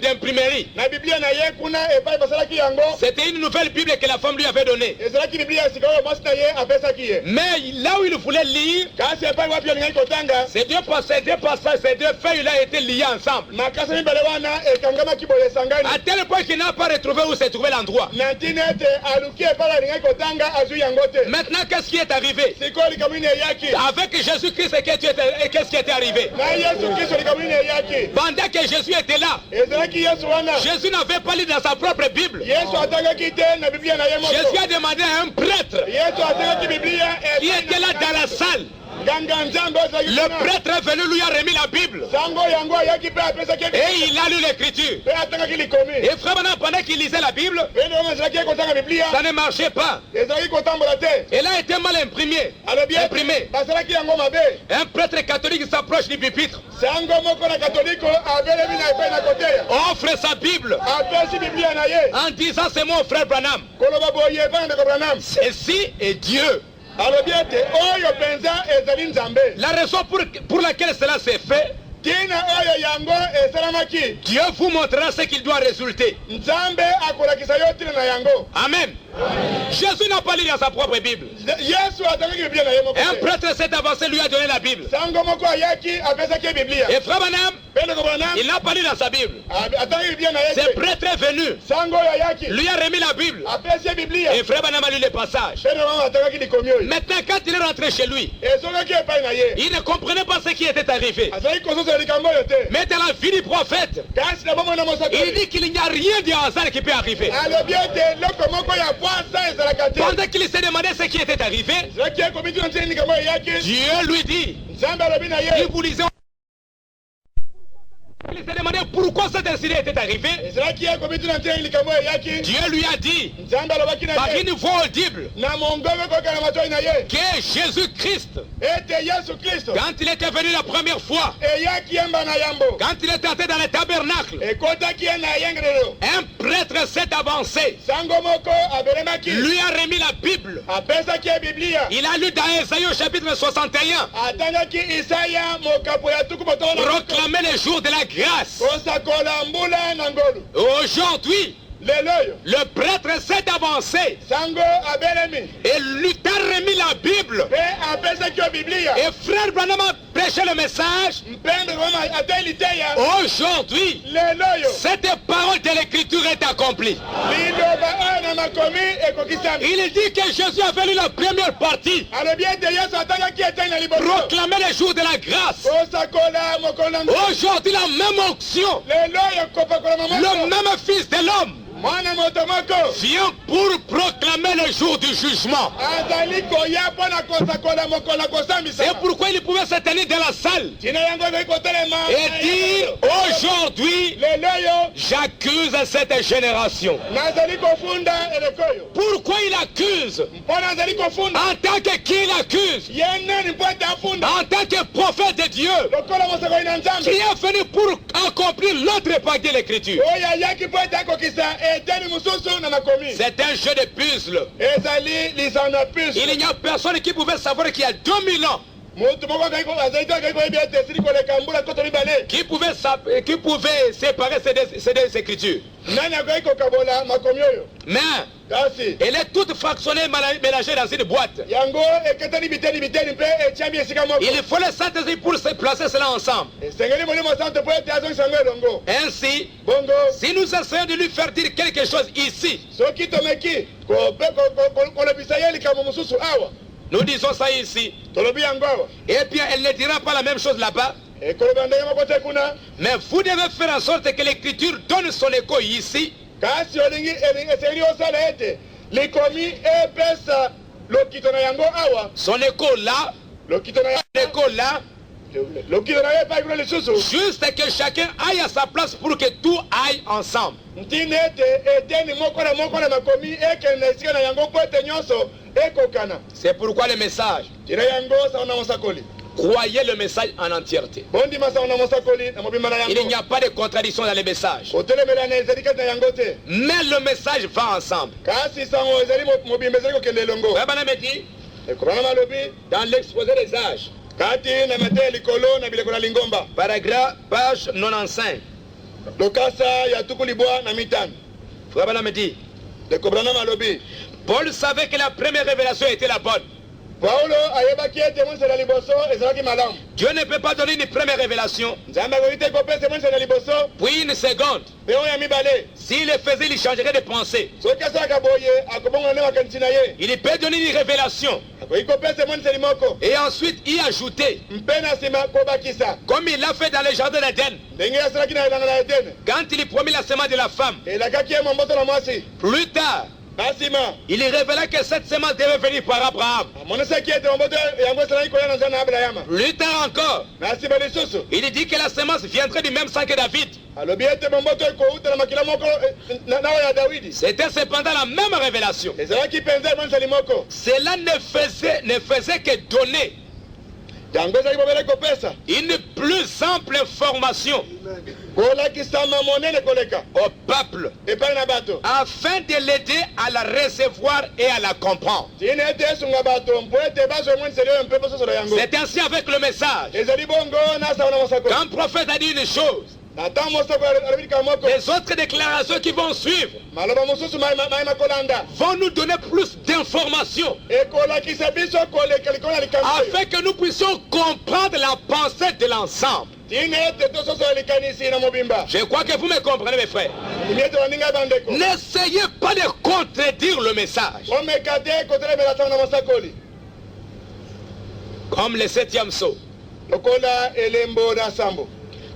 d'imprimerie. na biblia na ye kuna epai basalaki yango C'était une nouvelle Bible que la femme lui avait donnée. ezalaki biblia ya sika oyo mwasi na ye apesaki ye Mais là où il voulait lire, kasi epai wapi alingaki kotanga ces deux passages, ces deux feuilles-là étaient liées ensemble. makasa mibale wana ekangamaki boye esangani À tel point qu'il n'a pas retrouvé où se trouvait l'endroit. na ntina ete aluki epai alingaki kotanga azwi yango te Maintenant, qu'est-ce qui est arrivé? sikoyo likambo nini eyaki Avec Jésus-Christ, qu'est-ce qui était arrivé? na yesu kristo likambo nini eyaki Pendant que Jésus était là, ezalaki yesu wana Jésus n'avait pas lu dans sa propre Bible. yesu atangaki te na biblia na ye Jésus moko a demandé à un prêtre yesu atangaki biblia qui était là dans la salle. nganga nzambe ozalaki Le kuna prêtre est venu, lui a remis la Bible. sango yango ayaki mpe apesaki Et il a lu l'écriture. mpe atangaki likomi Et frère, maintenant, pendant qu'il lisait la Bible, mpe ndenge ezalaki ye kotanga biblia ça ne marchait pas. ezalaki kotambola te Elle a été mal imprimée. alobi Imprimé. ete basalaki yango mabe Un prêtre catholique s'approche du pupitre, sango moko na katoliko abelemi na epai na koteya offre sa Bible apesi biblia na ye en disant c'est mon frère Branham. koloba boye epai na ndeko branam Ceci est Dieu. alobi ete oyo mpenza ezali nzambe La raison pour laquelle cela s'est fait, ntina oyo yango esalamaki Dieu vous montrera ce qu'il doit résulter. nzambe akolakisa yo ntina na yango Amen. Jésus n'a pas lu dans sa propre Bible. yesu atangaki biblia na ye moko Un te. prêtre s'est avancé, lui a donné la Bible. sango moko ayaki apesaki ye biblia Et frère Branham, mpe ndeko branam il n'a pas lu dans sa Bible. atangaki biblia na ye Ce te prêtre est venu, sango oyo ayaki lui a remis la Bible. apesi ye biblia Et frère Branham a lu les passages. mpe ndeko branam atangaki likomi oyo Maintenant, quand il est rentré chez lui, ezongaki epai na ye il ne comprenait pas ce qui était arrivé. azalaki kososela likambo oyo te Mais dans la vie du prophète, kasi na bomoi na il mosakoli dit qu'il n'y a rien de hasard qui peut arriver. alobi ete eloko moko ya pwasa ezalaka te Pendant qu'il s'est demandé ce qui était arrivé, ezalaki ekomi tina ntina likambo oyo eyaki Dieu lui dit, nzambe alobi na il ye vous lisez. Il s'est demandé pourquoi cet incident était arrivé. ezalaki ekomi tina ntina likambo oyo eyaki Dieu lui a dit, nzambe alobaki na par ye une voix audible, na mongongo ekoyoka na matoi na ye que Jésus-Christ, ete yesu kristo quand il était venu la première fois, eyaki yemba na yambo quand il était entré dans le tabernacle, ekotaki ye na yengelelo un prêtre s'est avancé, sango moko abelemaki lui a remis la Bible. apesaki ye biblia Il a lu dans Esaïe au chapitre 61, atangaki isaya mokapo ya tuku motola proclamer le jour de la grâce. kosakola mbula na ngolu Aujourd'hui, lelo oyo le prêtre s'est avancé sango abelemi et lui a remis la Bible. mpe apesaki yo biblia Et frère Branham a prêché le message. mpende koma ateli te ya Aujourd'hui, lelo oyo cette parole de l'écriture est accomplie. liloba oyo na makomi ekokisami Il dit que Jésus a fait la première partie, alobi ete yesu atangaki eteni na liboso proclamer le jour de la grâce. kosakola mokolo na ngolu Aujourd'hui, la même onction, lelo oyo kopakolama le moko même Fils de l'homme mwana moto moko vient pour proclamer le jour du jugement. azali koya mpo na kosakola mokolo na C'est kosambisa pourquoi il pouvait se tenir dans la salle ntina yango ezali kotelema et dire, aujourd'hui, lelo oyo j'accuse cette génération. nazali kofunda eleko oyo Pourquoi il accuse? mpo nazali kofunda En tant que qui il accuse? ye nani mpo ete afunda En tant que prophète de Dieu, lokola mosakoli na qui nzambe est venu pour accomplir l'autre partie de l'écriture. oyo ayaki mpo ete akokisa eteni mosusu na makomi C'est un jeu de puzzle. ezali lisano ya puce Il n'y a personne qui pouvait savoir qu'il y a 2000 ans, motu moko azali te akaki koyebi ete esili koleka mbula nkoto mibale qui pouvait séparer ces deux écritures. nani akoki kokabola makomi oyo Mais kasi elle est toute fractionnée, mélangée dans une boîte. yango eketani biteni biteni mpe etiami esika moko Il faut le Saint-Esprit pour se placer cela ensemble. esengeli molimo santo mpo ete azongisa yango elongo Ainsi, bongo si nous essayons de lui faire dire quelque chose ici, soki tomeki kolobisa ye likambo mosusu awa Nous disons ça ici. tolobi yango awa Eh bien, elle ne dira pas la même chose là-bas. ekoloba ndenge moko te kuna. Mais vous devez faire en sorte que l'écriture donne son écho ici. Kasi esengeli osala ete likomi epesa lokito na yango awa. Son écho là, Lokito na l'écho là, lokito na ye epai kuna lisusu. juste que chacun aille à sa place pour que tout aille ensemble. Ntina ete eteni moko na makomi ekende na esika na yango mpo ete nyonso ekokana. C'est pourquoi le message, Tina yango saona na mosakoli. croyez le message en entièreté. Bondima saona na mosakoli na mobimba na Il n'y yango. a pas de contradiction dans les messages. Otelemela na ezali kati na yango te. Mais le message va ensemble. Kasi sango ezali mobimba ezali kokende elongo. Baba me dit, Ekorana malobi dans l'exposé des âges, kati na mate likolo na bileko na lingomba. paragraphe, page 95, Lokasa ya tukulibwa na mitano. Baba me dit, Ekobrana malobi. Paul savait que la première révélation était la bonne. Paulo ayebaki ete monisa na liboso ezalaki malamu. Dieu ne peut pas donner une première révélation, Nzambe akoki te kopesa monisa na liboso puis une seconde. mpe oyo ya mibale. S'il le faisait, il changerait de pensée. Soki asalaka boye akobongola nde makanisi na ye. Il peut donner une révélation Akoki kopesa emoniseli moko et ensuite y ajouter, mpe na nsima kobakisa comme il l'a fait dans le jardin d'Éden, ndenge asalaki na elanga na edene. quand il promit la semence de la femme. Elakaki ye momboto na mwasi. Plus tard, Na nsima il révéla que cette semence devait venir par Abraham. amonisaki ete momboto yango esalaki koya na nzambe na abrahama. Plus tard encore, Na nsima lisusu il dit que la semence viendrait du même sang que David. alobi ete momboto ekouta na makila moko na oyo ya dawidi. C'était cependant la même révélation. Ezalaki mpenza emoniseli moko. Cela ne faisait que donner Yango ezalaki bobele kopesa une plus ample information kolakisama monene koleka au peuple epai na bato afin de l'aider à la recevoir et à la comprendre. tina ete esunga bato mpo ete bazwa emoniseli oyo mpe bososola yango. C'est ainsi avec le message. Ezali bongo na saona mosako. Quand le prophète a dit une chose, Natan mosako alobi likambo moko. les autres déclarations qui vont suivre Maloba mosusu mayema kolanda. vont nous donner plus d'informations Ekolakisa biso koleka likolo ya likambo oyo. afin que nous puissions comprendre la pensée de l'ensemble. Tina ete tososola likanisi na mobimba. Je crois que vous me comprenez, mes frères. Imi ete baninga bandeko. N'essayez pas de contredire le message. Omeka te kotelemela sango na mosakoli. Comme le 7e sceau. Lokola elembo na sambo.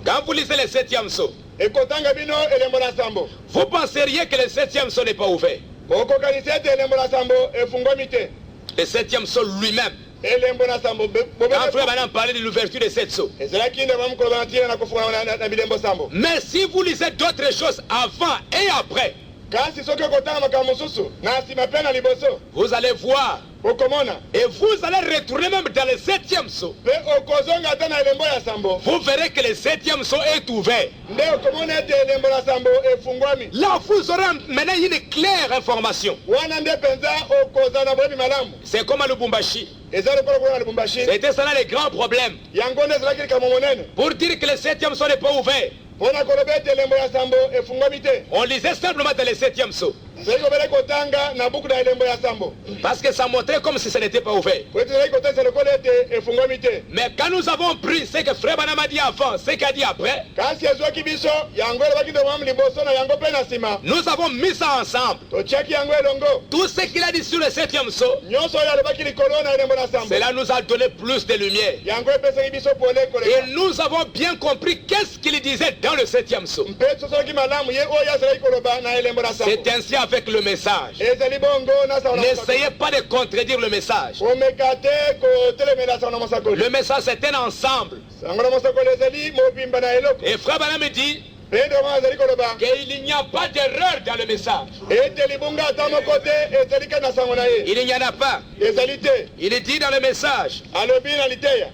Quand vous lisez le 7e sceau, Ekotanga bino elembo na sambo. vous penseriez que le 7e sceau n'est pas ouvert. Okokanisa ete elembo na sambo efungwami te. Le 7e sceau lui-même. Elembo na sambo Quand frère Branham parlait de l'ouverture de cette sceau. ezalaki nde bamukolo banatina na kofunga na bilembo sambo. Mais si vous lisez d'autres choses avant et après, Kasi soki okotanga makambo mosusu na nsima mpe na liboso vous allez voir. okomona Et vous allez retourner même dans le 7e sceau. mpe okozonga ata na elembo ya sambo Vous verrez que le 7e sceau est ouvert. nde okomona ete elembo na sambo efungwami. Là, vous aurez maintenant une claire information. Wana nde mpenza okozala na boyebi malamu. C'est comme à Lubumbashi. Eza lokola kuna na Lubumbashi. C'était cela le grand problème. Yango nde ezalaki likambo monene. Pour dire que le 7e sceau n'est pas ouvert, Mpona koloba ete elembo ya sambo efungwami te. on lisait simplement dans le 7e sceau. Soki kobele kotanga na buku na elembo ya sambo. Parce que ça montrait comme si ce n'était pas ouvert. Po ete ezalaki kotangisa lokola ete efungwami te. Mais quand nous avons pris ce que Frère Branham a dit avant, ce qu'il a dit après, Kasi ezwaki biso yango elobaki nde malamu liboso na yango mpe na nsima. nous avons mis ça ensemble. Totiaki yango elongo. Tout ce qu'il a dit sur le 7e sceau, Nyonso oyo alobaki likolo na elembo na sambo. cela nous a donné plus de lumière. Yango epesaki biso pole Et koleka. nous avons bien compris qu'est-ce qu'il disait dans le 7e sceau. Mpe tosolaki malamu ye oyo azalaki koloba na elembo na sambo. C'est ainsi avec le message. Ezali bongo na saona N'essayez pas de contredire le message. omeka te kotelemela sango na mosakoli. Le message, c'est un ensemble. Sango na mosakoli ezali mobimba na eloko. Et Frère Branham me dit Mpe nde mwana azali koloba qu'il n'y a pas d'erreur dans le message. ete libunga ata moko te ezali kati na sango na ye. Il n'y en a pas. Ezali te. Il dit dans le message, Alobi na liteya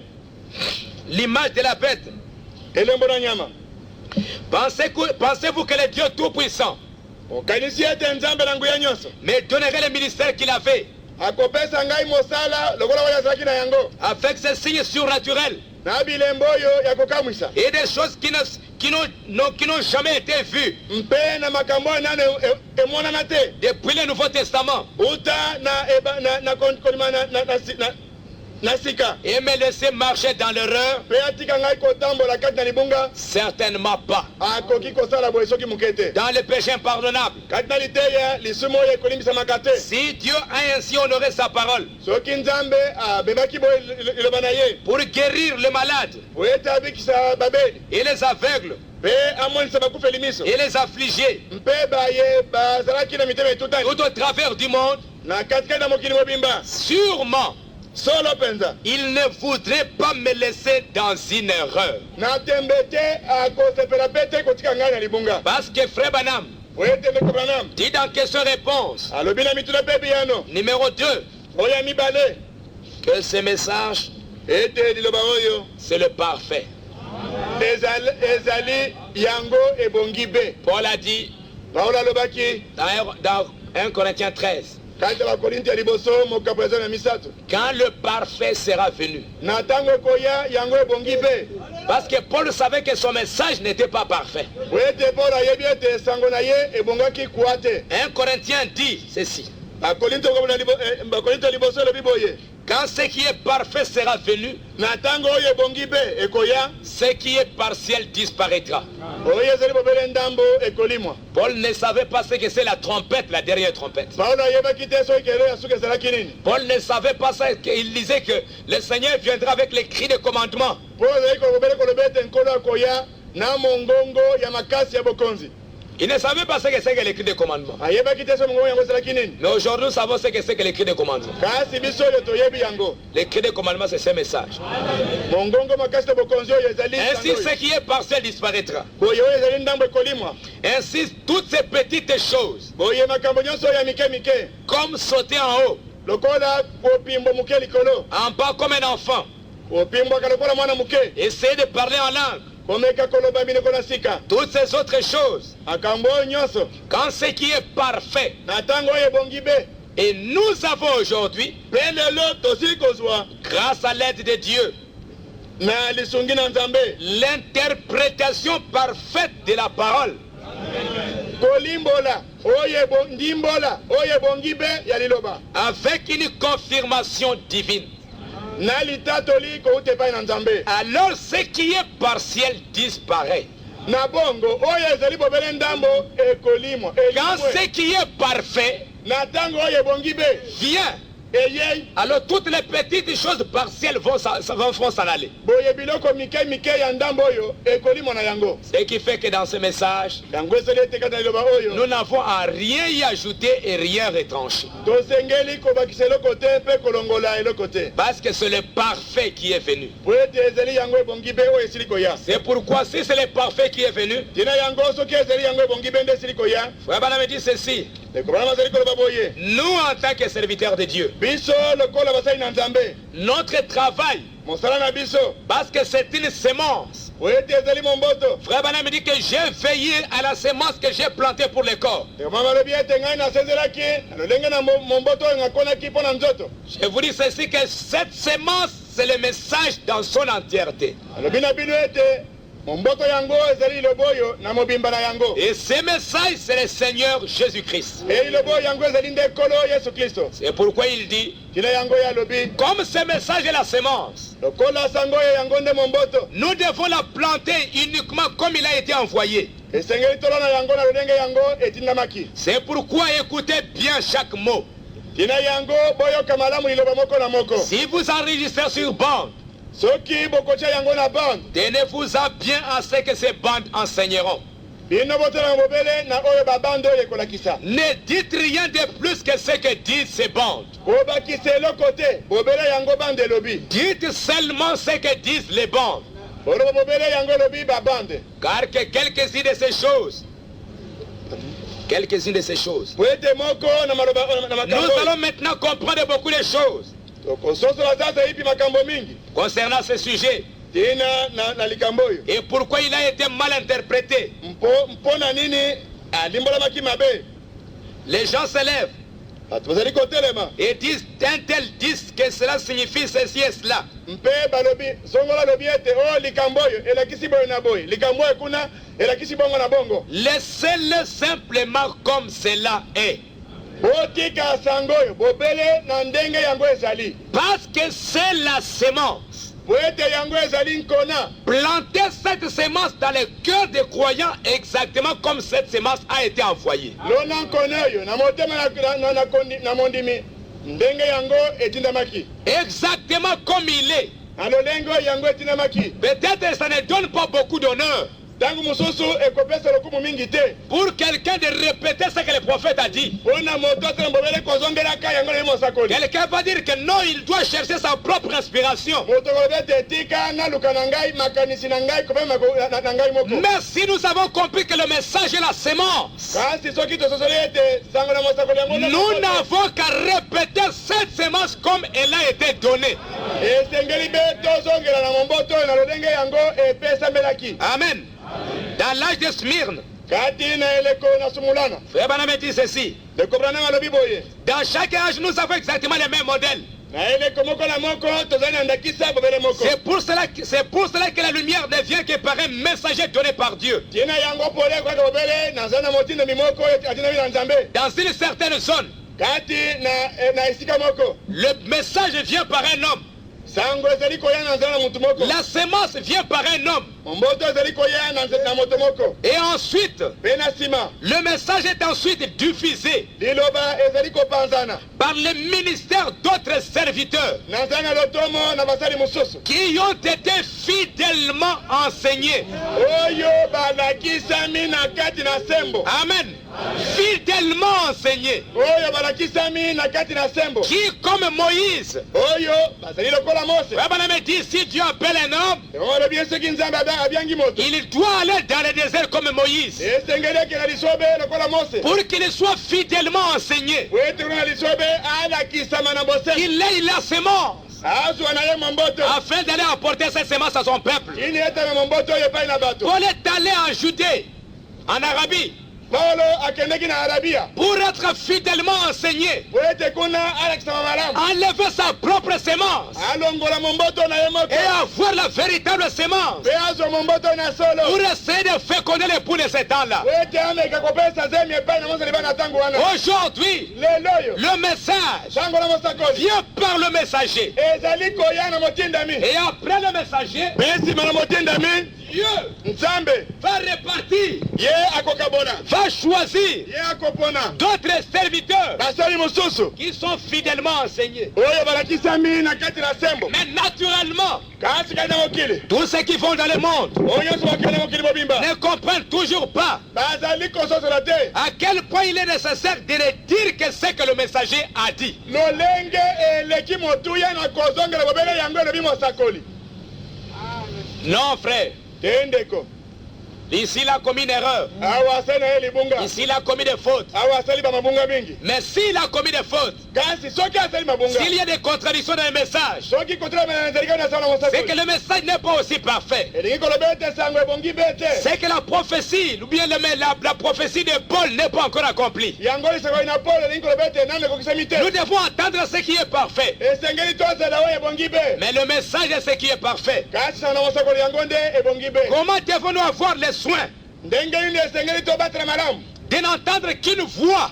l'image de la bête. elembo na nyama. Pensez-vous que le Dieu Tout-Puissant Okanisi ete nzambe na nguya nyonso me donnerait le ministère qu'il avait akopesa ngai mosala lokola oyo azalaki na yango avec ces signes surnaturels na bilembo oyo ya kokamwisa et des choses qui n'ont jamais été vues mpe na makambo oyo nano emonana te depuis le Nouveau Testament. uta na kolima na sika et me laisser marcher dans l'erreur? mpe atika ngai kotambola kati na libunga Certainement pas. akoki kosala boye soki moke te Dans le péché impardonnable. kati na liteya lisumu oyo ekolimbisama te Si Dieu a ainsi honoré sa parole soki nzambe abebaki boye liloba na ye pour guérir les malades po ete abikisa babeli et les aveugles mpe amonisa bakufeli miso et les affligés mpe baye bazalaki na mitema etutani tout au travers du monde, na katikati na mokili mobimba sûrement solo mpenza il ne voudrait pas me laisser dans une erreur. na tembe te akosepela mpe te kotika ngai na libunga Parce que Frère Branham po ete ndeko branam dit dans question-réponse alobi na mituna mpe biyano numéro 2 oyo ya mibale que ce message, ete liloba oyo c'est le parfait. ezali yango ebongi be Paul a dit paulo alobaki dans 1 Corinthiens 13, kati ya bakorinti ya liboso mokapo eza na misato quand le parfait sera venu. na ntango ekoya yango ebongi be Parce que Paul savait que son message n'était pas parfait. po ete paulo ayebi ete sango na ye ebongaki kuwa te 1 Corinthiens dit ceci: bakorinti ya liboso elobi boye quand ce qui est parfait sera venu, na ntango oyo ebongi be ekoya ce qui est partiel disparaîtra. oyo ezali bobele ndambo ekolimwa Paul ne savait pas ce que c'est la trompette, la dernière trompette. paulo ayebaki te soki kelo ya suki ezalaki nini Paul ne savait pas ça, qu'il disait que le Seigneur viendra avec les cris de commandement. po ezali bobele koloba ete nkolo akoya na mongongo ya makasi ya bokonzi Il ne savait pas ce que c'est que les cris de commandement. ayebaki te so mongongo yango ezalaki nini Mais aujourd'hui, nous savons ce que c'est que les cris de commandement. kasi biso oyo toyebi yango Les cris de commandement, c'est ce message. mongongo makasi ya bokonzi oyo ezali Ainsi, ce qui est partiel disparaîtra. boye oyo ezali ndambo ekolimwa Ainsi, toutes ces petites choses, boye makambo nyonso oyo ya mike mike comme sauter en haut, lokola kopimbo moke likolo en bas comme un enfant, kopimbwaka lokola mwana moke essayer de parler en langue, komeka koloba minoko na sika toutes ces autres choses, makambo oyo nyonso quand ce qui est parfait, na ntango oyo ebongi be et nous avons aujourd'hui, mpe lelo tosili kozwa grâce à l'aide de Dieu, na lisungi na nzambe l'interprétation parfaite de la parole, kolimbola oyo ndimbola oyo ebongi be ya liloba avec une confirmation divine. na litatoli kouta epai na nzambe Alors ce qui est partiel disparaît. na bongo oyo ezali bobele ndambo ekolimwa Quand ce qui est parfait na ntango oyo ebongi be vient, eyei alors toutes les petites choses partielles vont s'en aller. boye biloko mike mike ya ndambo oyo ekolimwa na yango Ce qui fait que dans ce message, yango ezali ete kati na liloba oyo nous n'avons à rien y ajouter et rien retrancher. tosengeli kobakisa eloko te mpe kolongola eloko te Parce que c'est le parfait qui est venu. po ete ezali yango ebongi be oyo esili koya C'est pourquoi si c'est le parfait qui est venu, tina yango soki ezali yango ebongi be nde esili koya Frère Branham dit ceci: ekobana bazali koloba boye nous en tant que serviteurs de Dieu, biso lokola basali na nzambe notre travail, mosala na biso parce que c'est une semence. po ete ezali momboto Frère Branham dit que j'ai veillé à la semence que j'ai plantée pour le corps. mama alobi ete ngai nasenzelaki na lolenge na momboto oyo ngakonaki mpo na nzoto Je vous dis ceci, que cette semence, c'est le message dans son entièreté. alobi na bino ete momboto yango ezali liloba oyo na mobimba na yango Et ce message, c'est le Seigneur Jésus-Christ. e liloba oyo yango ezali nde nkolo yesu kristo C'est pourquoi il dit, tina yango oyo alobi comme ce message est la semence, lokola sango oyo yango nde momboto nous devons la planter uniquement comme il a été envoyé. esengeli tolona yango na lolenge yango etindamaki C'est pourquoi écoutez bien chaque mot. tina yango boyoka malamu liloba moko na moko Si vous enregistrez sur bande, soki bokotia yango na bande tenez-vous-en bien à ce que ces bandes enseigneront. bino botala bobele na oyo babande oyo ekolakisa Ne dites rien de plus que ce que disent ces bandes. bobakisa eloko te bobele yango bande elobi Dites seulement ce que disent les bandes. boloba bobele yango elobi babande Car que quelques-unes de ces choses, po ete moko na maloba na nous makambo allons maintenant comprendre beaucoup de choses tokososola sasa ipi makambo mingi concernant ce sujet tina na likambo oyo et pourquoi il a été mal interprété. mpo na nini alimbolamaki mabe Les gens se lèvent bato bazali kotelema et disent, un tel dit que cela signifie ceci et cela. mpe balobi songola alobi ete o likambo oyo elakisi boyo na boye likambo oyo kuna elakisi bongo na bongo Laissez-le simplement comme cela est. botika sango oyo bobele na ndenge yango ezali Parce que c'est la sémence. po ete yango ezali nkona. Plantez cette sémence dans le cœur des croyants exactement comme cette sémence a été envoyée. lona nkona oyo na motema na mondimi ndenge yango etindamaki Exactement comme il est. na lolenge oyo yango etindamaki. Peut-être que ça ne donne pas beaucoup d'honneur ntango mosusu ekopesa lokumu mingi te pour quelqu'un de répéter ce que le prophète a dit. mpona moto atala bobele kozongelaka yango leli mosakoli. Quelqu'un va dire que non, il doit chercher sa propre inspiration. moto koloba ete tika naluka na ngai makanisi na ngai kopema na ngai moko. Mais si nous avons compris que le message est la sémence, kasi soki tososoli ete sango na mosakoli yango nous n'avons qu'à répéter cette sémence comme elle a été donnée. esengeli be tozongela na momboto oyo na lolenge yango epesamelaki. Amen. Dans l'âge de Smyrne, kati na eleko na sumulana Frère Branham dit ceci. dekobrananga alobi boye Dans chaque âge, nous avons exactement les mêmes modèles. na eleko moko na moko tozali na ndakisa bobele moko. C'est pour cela que la lumière ne vient que par un messager donné par Dieu. tina yango pole kaka bobele naza na motindomi moko oyo atindami na nzambe. Dans une certaine zone, kati na esika moko le message vient par un homme. sango ezali koya na nzela na motu moko. La sémence vient par un homme. momboto ezali koya na moto moko. Et ensuite, mpe na nsima le message est ensuite diffusé liloba ezali kopanzana par le ministère d'autres serviteurs na nzela na lotomo na basali mosusu qui ont été fidèlement enseignés. oyo balakisami na kati na sembo. Amen. Fidèlement enseignés. oyo balakisami na kati na sembo. Qui, comme Moïse, oyo bazali lokola mose. Abraham dit, si Dieu appelle un homme, olobi soki nzambe abiangi moto il doit aller dans le désert comme Moïse esengeli ekela lisobe lokola mose pour qu'il soit fidèlement enseigné. po ete kuna lisobe alakisama na bosembo Il ait la sémence azwa na ye momboto afin d'aller apporter cette sémence à son peuple. ini etame momboto oyo epai na bato. Paul est allé en Judée, en Arabie, paulo akendeki na arabia pour être fidèlement enseigné, po ete kuna alakisama malamu enlever sa propre sémence alongola momboto na ye moko et avoir la véritable sémence mpe azwa momboto na solo pour essayer de féconder les poules de ce temps-là. po ete ameka kopesa zemi epai na mose liba na ntango wana. Aujourd'hui, lelo oyo le message ntango na mosakoli vient par le messager. ezali koya na motindami Et après le messager, mpe nsima na motindami Dieu nzambe va repartir, ye akokabona va choisir ye akopona d'autres serviteurs basali mosusu qui sont fidèlement enseignés. oyo balakisami na kati na sembo. Mais naturellement, kasi kali na mokili tous ceux qui vont dans le monde oyo nyonso bakali na mokili mobimba ne comprennent toujours pas bazali kososola te à quel point il est nécessaire de ne dire que ce que le messager a dit. lolenge eleki motuya na kozongela bobele yango elobi mosakoli. Non, frère. te ndeko Ici, il a commis une erreur. awa asali na ye libunga Ici, il a commis des fautes. awa asali bamabunga mingi. Mais s'il a commis des fautes, kasi soki asali mabunga s'il y a des contradictions dans le message, soki kotola mena ezali kaka na sala na c'est que mosakoli le message n'est pas aussi parfait. elingi koloba ete sango ebongi be te C'est que la prophétie, ou bien la prophétie de Paul n'est pas encore accomplie. yango lisakoli na polo elingi koloba ete nano ekokisami te Nous devons attendre ce qui est parfait. esengeli tozela oyo ebongi be Mais le message est ce qui est parfait. kasi sana na mosakoli yango nde ebongi be. Comment devons-nous avoir les soins ndenge nini esengeli tobatela malamu de n'entendre qu'une voix?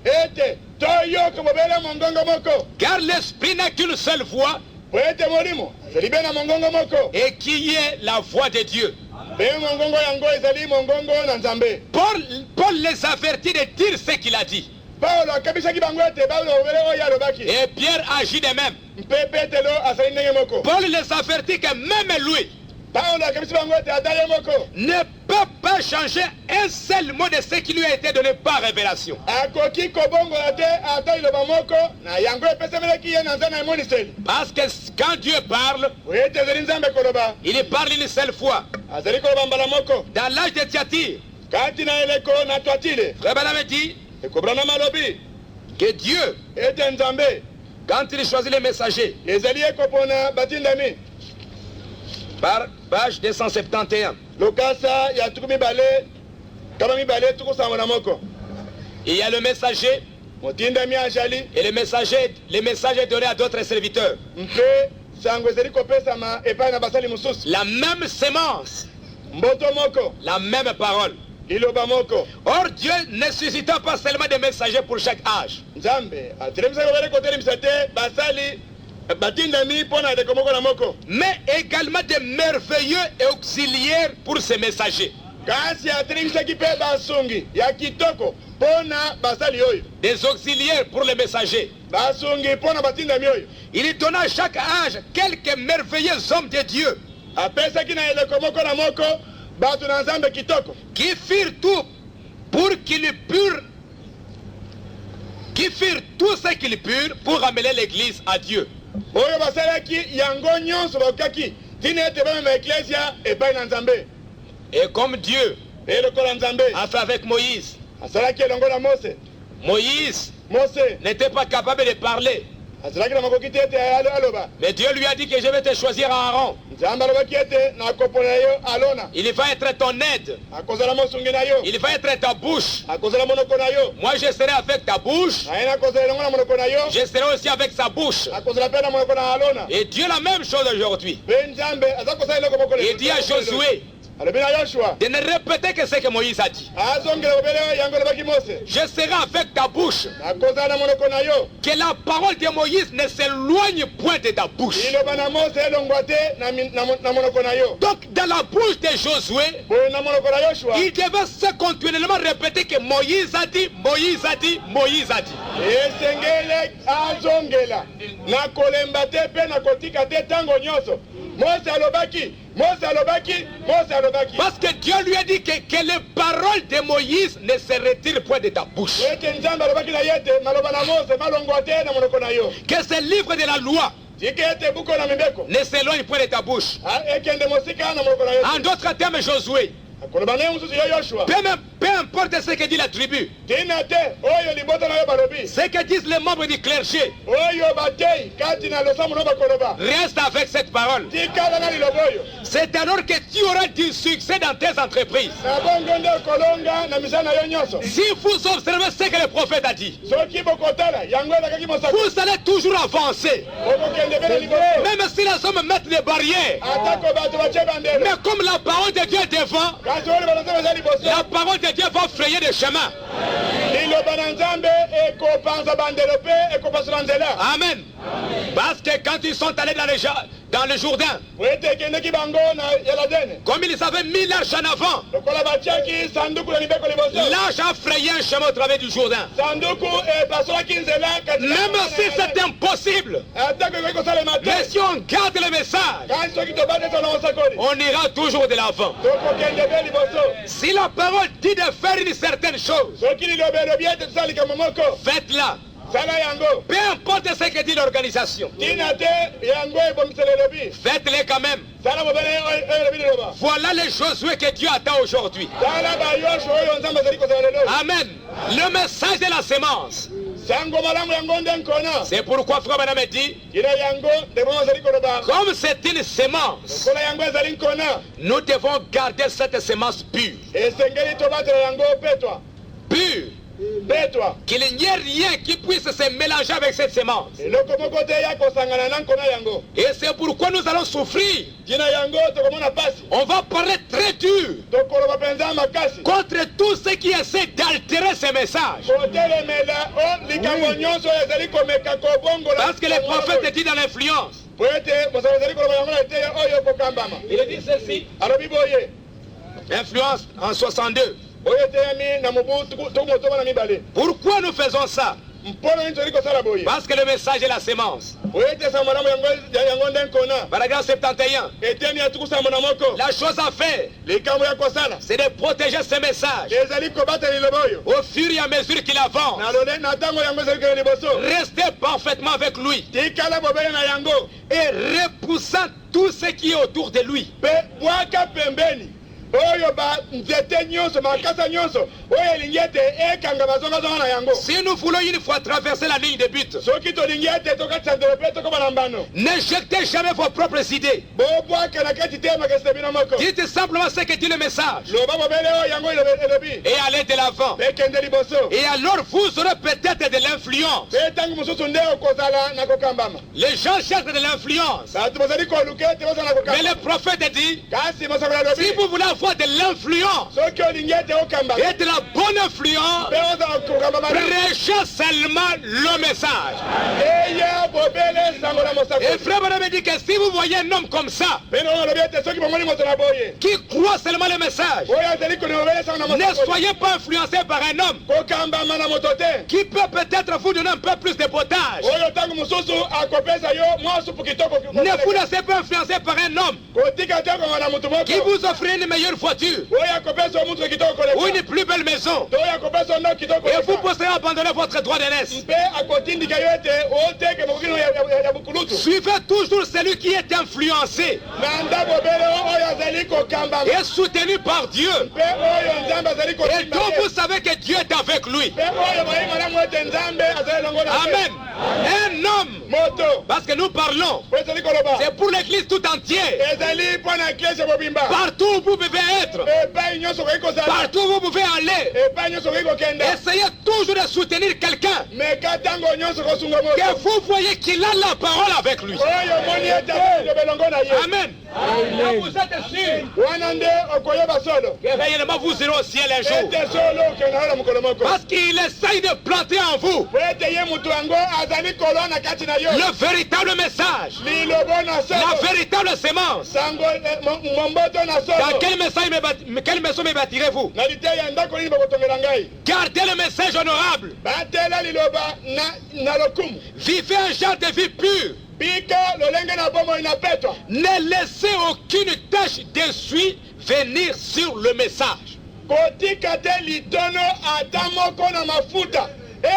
ete toyoka bobele mongongo moko Car l'esprit n'a qu'une seule voix po ete molimo ezali be na mongongo moko et qui est la voix de Dieu. mpe mongongo yango ezali mongongo na nzambe. Paul les avertit de dire ce qu'il a dit. paulo akabisaki bango ete baloba bobele oyo alobaki. Et Pierre agit de même. mpe petelo asali ndenge moko. Paul les avertit que même lui paulo akabisi bango ete ata ye moko ne peut pas changer un seul mot de ce qui lui a été donné par révélation. akoki kobongola te ata liloba moko na yango epesamelaki ye na nzela na emoniseli. Parce que quand Dieu parle, oyo ete ezali nzambe koloba il parle une seule fois. azali koloba mbala moko. Dans l'âge de Thyatire, kati na eleko na twatile Frère Branham dit ekobranama malobi que Dieu, ete nzambe quand il choisit les messagers, ezali ekopona batindami. par page 271, lokasa ya tuku mibale kama mibale tuku sango na moko. il y a le messager motindami azali et le messager donné à d'autres serviteurs. mpe sango ezali kopesama epai na basali mosusu. La même sémence, mboto moko la même parole. liloba moko. Or, Dieu ne suscita pas seulement des messagers pour chaque âge. Nzambe atelemisa bale kotelemisa te basali batindami pona de komoko na moko. Mais également des merveilleux et auxiliaires pour ces messagers. Kasi atelemisa ki pe basungi ya kitoko pona basali oyo. Des auxiliaires pour les messagers. Basungi pona batindami oyo. Il donna à chaque âge quelques merveilleux hommes de Dieu Apesa ki na ele komoko na moko batu na Nzambe kitoko qui firent tout ce qu'ils purent pour ramener l'église à Dieu. oyo basalaki yango nyonso bakaki tina ete bamema eklesia epai na Nzambe. Et comme Dieu Pe lokola Nzambe a fait avec Moïse, asalaki elongo na Mose. Moïse Mose n'était pas capable de parler. asalaki na makoki te ete aloba. Mais Dieu lui a dit que je vais te choisir Aaron. Nzambe alobaki ete nakopola yo alona. Il va être ton aide. Akozala mosungi na yo. Il va être ta bouche. Akozala monoko na yo. Moi je serai avec ta bouche. Naye nakozala elongo na monoko na yo. Je serai aussi avec sa bouche. Akozala pe na monoko na alona. Et Dieu la même chose aujourd'hui. Pe Nzambe aza kosala eloko moko le. Il dit à Josué alobi na Yoshua de ne répéter que ce que Moïse a dit. azongela obele yango alobaki Mose. Je serai avec ta bouche. Nakozala na monoko na yo. Que la parole de Moïse ne s'éloigne point de ta bouche. Iloba na Mose elongwa te na monoko na yo. Donc dans la bouche de Josué, Boye na monoko na Yoshua. il devait se continuellement répéter que Moïse a dit, Moïse a dit, Moïse a dit. Esengele azongela na kolemba te pe na kotika te tango nyonso. Mose alobaki, Mose alobaki, Mose alobaki. Parce que Dieu lui a dit que les paroles de Moïse ne se retirent point de ta bouche. Ete Nzambe alobaki na yete maloba na Mose malongwa te na monoko na yo. Que ce livre de la loi Tike ete buko na mibeko. ne s'éloigne point de ta bouche. Ekende mosika na monoko na yo. En d'autres termes, Josué, Akoloba ne mususu yo Yoshua. peu importe ce que dit la tribu, Tina te oyo libota na yo balobi. ce que disent les membres du clergé, Oyo batei kati na losamu no bakoloba. reste avec cette parole. Tikala na liloboyo. C'est alors que tu auras du succès dans tes entreprises. Na bongo nde kolonga na misana yo nyonso. Si vous observez ce que le prophète a dit, Soki bokotala yango ezakaki mosako. vous allez toujours avancer. Okokende bele liboso. Même si les hommes mettent des barrières. Atako bato batie bandelo. Mais comme la parole de Dieu est devant, Kasi oyo banazambe eza liboso. la parole de Dieu va frayer des chemins. Liloba na Nzambe ekopanza bandelo pe ekopasula nzela. Amen. Parce que quand ils sont allés dans le Jourdain, Po ete ekendeki bango na Yaladene. comme ils avaient mis l'arche en avant, Lokola batiaki sanduku na libeko liboso. l'arche a frayé un chemin au travers du Jourdain. Sanduku epasolaki nzela kati. Même si c'est impossible, Atako ekoki kosalema te. mais si on garde le message, Kasi soki tobatesa na mosakoli. on ira toujours de l'avant. Tokokende be liboso. Si la parole dit de faire une certaine chose, Soki liloba elobi ete tosala likambo moko. faites-la. Sala yango. Peu importe ce que dit l'organisation, Tina te yango ebomisela elobi. faites-le quand même. Sala mobele oyo elobi liloba. Voilà le Josué que Dieu attend aujourd'hui. Sala bayosho oyo Nzambe azali kozala lelo. Amen. Le message de la sémence. Sango malamu yango nde nkona. C'est pourquoi Frère Branham dit, Ina yango ndemo azali koloba. comme c'est une sémence, Kola yango ezali nkona. nous devons garder cette sémence pure. Esengeli tobatela yango petwa. Pure. Petwa. Qu'il n'y ait rien qui puisse se mélanger avec cette sémence. Eloko moko te ya kosangana na nkona yango. Et c'est pourquoi nous allons souffrir. Tina yango tokomona pasi. On va parler très dur Tokoloba penza makasi. contre tous ceux qui essaient d'altérer ce message. Kotelemela o likambo nyonso ezali komeka kobongola. Parce que le prophète dit dans l'influence. Po ete mosala ezali koloba yango na te oyo kokambama. Il dit ceci. Alobi boye. Influence en 62. Oyo eteyami na mobu tukumotoba na mibale. Pourquoi nous faisons ça? Mpono nini tozali kosala boye. Parce que le message est la sémence. Oyo etesa malamu yango nde nkona. Paragraphe 71. Eteni ya tukusamba na moko. La chose à faire, Likambo ya kosala. c'est de protéger ce message Ezali kobata liloba oyo. au fur et à mesure qu'il avance. Na lole na tango yango ezali kele liboso. Restez parfaitement avec lui Tikala bobele na yango. et repoussant tout ce qui est autour de lui. Pe bwaka pembeni. Oyo ba nzete nyonso makasa nyonso. Oyo elingi ete ekanga bazongazonga na yango. Si nous voulons une fois traverser la ligne de but, Soki tolingi ete tokatisa ndelo pe tokoma na mbano. n'injectez jamais vos propres idées. Bobwaka na kati te makasi bino moko. Dites simplement ce que dit le message Loba bobele oyo yango elobi. et allez de l'avant. Pe kende liboso. Et alors vous aurez peut-être de l'influence. Pe tangu mosusu nde okozala na kokambama. Les gens cherchent de l'influence. Bato bozali koluka ete bozala na Mais kokambama. le prophète dit, Kasi mosakoli si alobi. vous voulez avoir de l'influence soki olingi ete okamba et de la bonne influence, mpe oza kokamba malamu prêchez seulement le message. eya bobele sango na Et mosakoli frère Branham dit que si vous voyez un homme comme ça, mpe nongo alobi ete soki bomoni moto na boye qui croit seulement le message, oyo azali kolinga bobele sango na ne mosakoli soyez pas influencé par un homme kokambama na moto te qui peut peut-être vous donner un peu plus de potage. oyo ntango mosusu akopesa yo mwa supu kitoko Ne vous laissez pas influencer par un homme kotika te konga na motu qui moko vous offre une meilleure voiture oyo akopesa yo mutu kitoko ou koleka une plus belle maison. to oyo akopesa yo ndako kitoko Et vous koleka pourrez abandonner votre droit d'aînesse. mpe akotindika yo ete oteke mokokino ya bukulutu Suivez toujours celui qui est influencé na ndako bele oyo azali kokambama et soutenu par Dieu. mpe oyo nzambe azali Et kosimba donc ye vous savez que Dieu est avec lui. mpe oyo boyi malamu ete nzambe azali longo na ye Amen. Un homme, moto parce que nous parlons, po ezali koloba c'est pour l'église tout entière. ezali mpo na eklese mobimba Partout où vous pouvez être, epai nyonso okoki kozala partout où vous pouvez aller, epai nyonso okoki kokenda essayez toujours de soutenir quelqu'un meka ntango nyonso kosunga moto que vous voyez qu'il a la parole avec lui. oyo omoni ete azali elongo na ye Amen. Là, vous êtes sûr wana nde okoyeba solo que réellement vous irez au ciel un jour. ete solo okenda na mokolo moko Parce qu'il essaye de planter en vous po ete ye mutu yango azali koloa na kati na yo le véritable message, lilobo na la solo véritable sémence. sango momboto na Dans solo quelle maison me bâtirez-vous? na lite ya ndako nini bakotongela ngai Gardez le message honorable. batela liloba na lokumu Vivez un genre de vie pure. bika lolenge na bomoi na petwa Ne laissez aucune tache d'essuie venir sur le message. kotika te litono ata moko na mafuta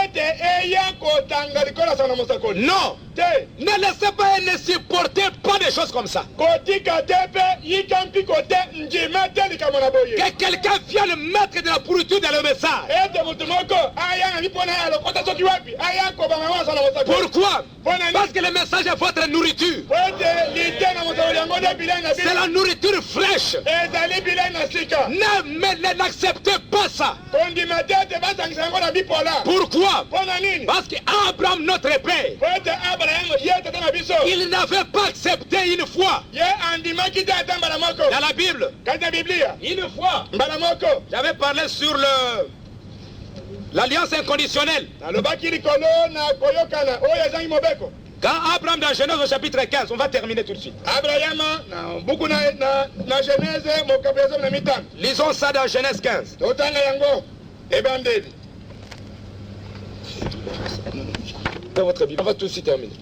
ete eya kotanga likola sana mosakoli Non. te Ne laissez pas et ne supportez pas des choses comme ça. kotika te mpe yika mpiko te njima te likambo na boye Que quelqu'un vienne mettre de la pourriture dans le message. ete mutu moko aya na mipona ya lokota soki wapi aya kobanga ngo sana mosakoli Pourquoi? mpona Parce nini que le message est votre nourriture. po ete lite na mosakoli yango nde bilai na C'est bino la nourriture fraîche. ezali bilai na sika N'acceptez pas ça. kondima te ete basangisa yango na bipola Pourquoi? mpona nini Parce qu'Abraham, notre père, po ete abraham ye tata na biso il n'avait pas accepté une fois ye andimaki te ata mbala moko dans la Bible. kati na biblia Une fois. mbala moko J'avais parlé sur l'alliance inconditionnelle. nalobaki likolo na koyokana oyo ezangi mobeko Quand Abraham dans Genèse au chapitre 15, on va terminer tout de suite. abrahama na buku na genese mokapo ya 15 Lisons ça dans Genèse 15. totanga yango ebandeli Dans votre Bible. On va tout de suite terminer.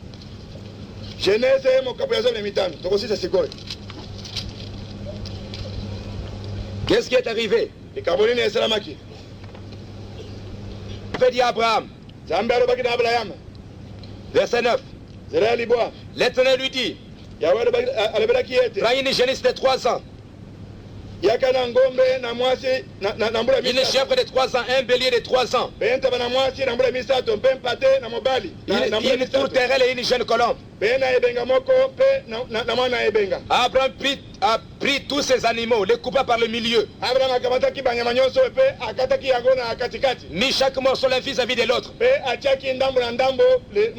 genese mokapo ya 15 tokosisa sikoyo Qu'est-ce qui est arrivé? likambo nini esalamaki Avait dit Abraham, nzambe alobaki na abrahama verset 9. nzela ya libwa L'Éternel lui dit, yawe alobelaki ete prends une génisse de 3 ans, yaka na ngombe na mwasi na mbula une misato chèvre de 3 ans, un bélier de 3 ans, mpe ntaba na mwasi na mbula misato mpe mpate na mobali na mbula une misato tourterelle et une jeune colombe. mpe na ebenga moko mpe na mwana ebenga Abraham a pris tous ces animaux, les coupa par le milieu, abraham akamataki banyama nyonso mpe akataki yango na katikati mit chaque morceau l'un vis-à-vis de l'autre. mpe atiaki ndambo na ndambo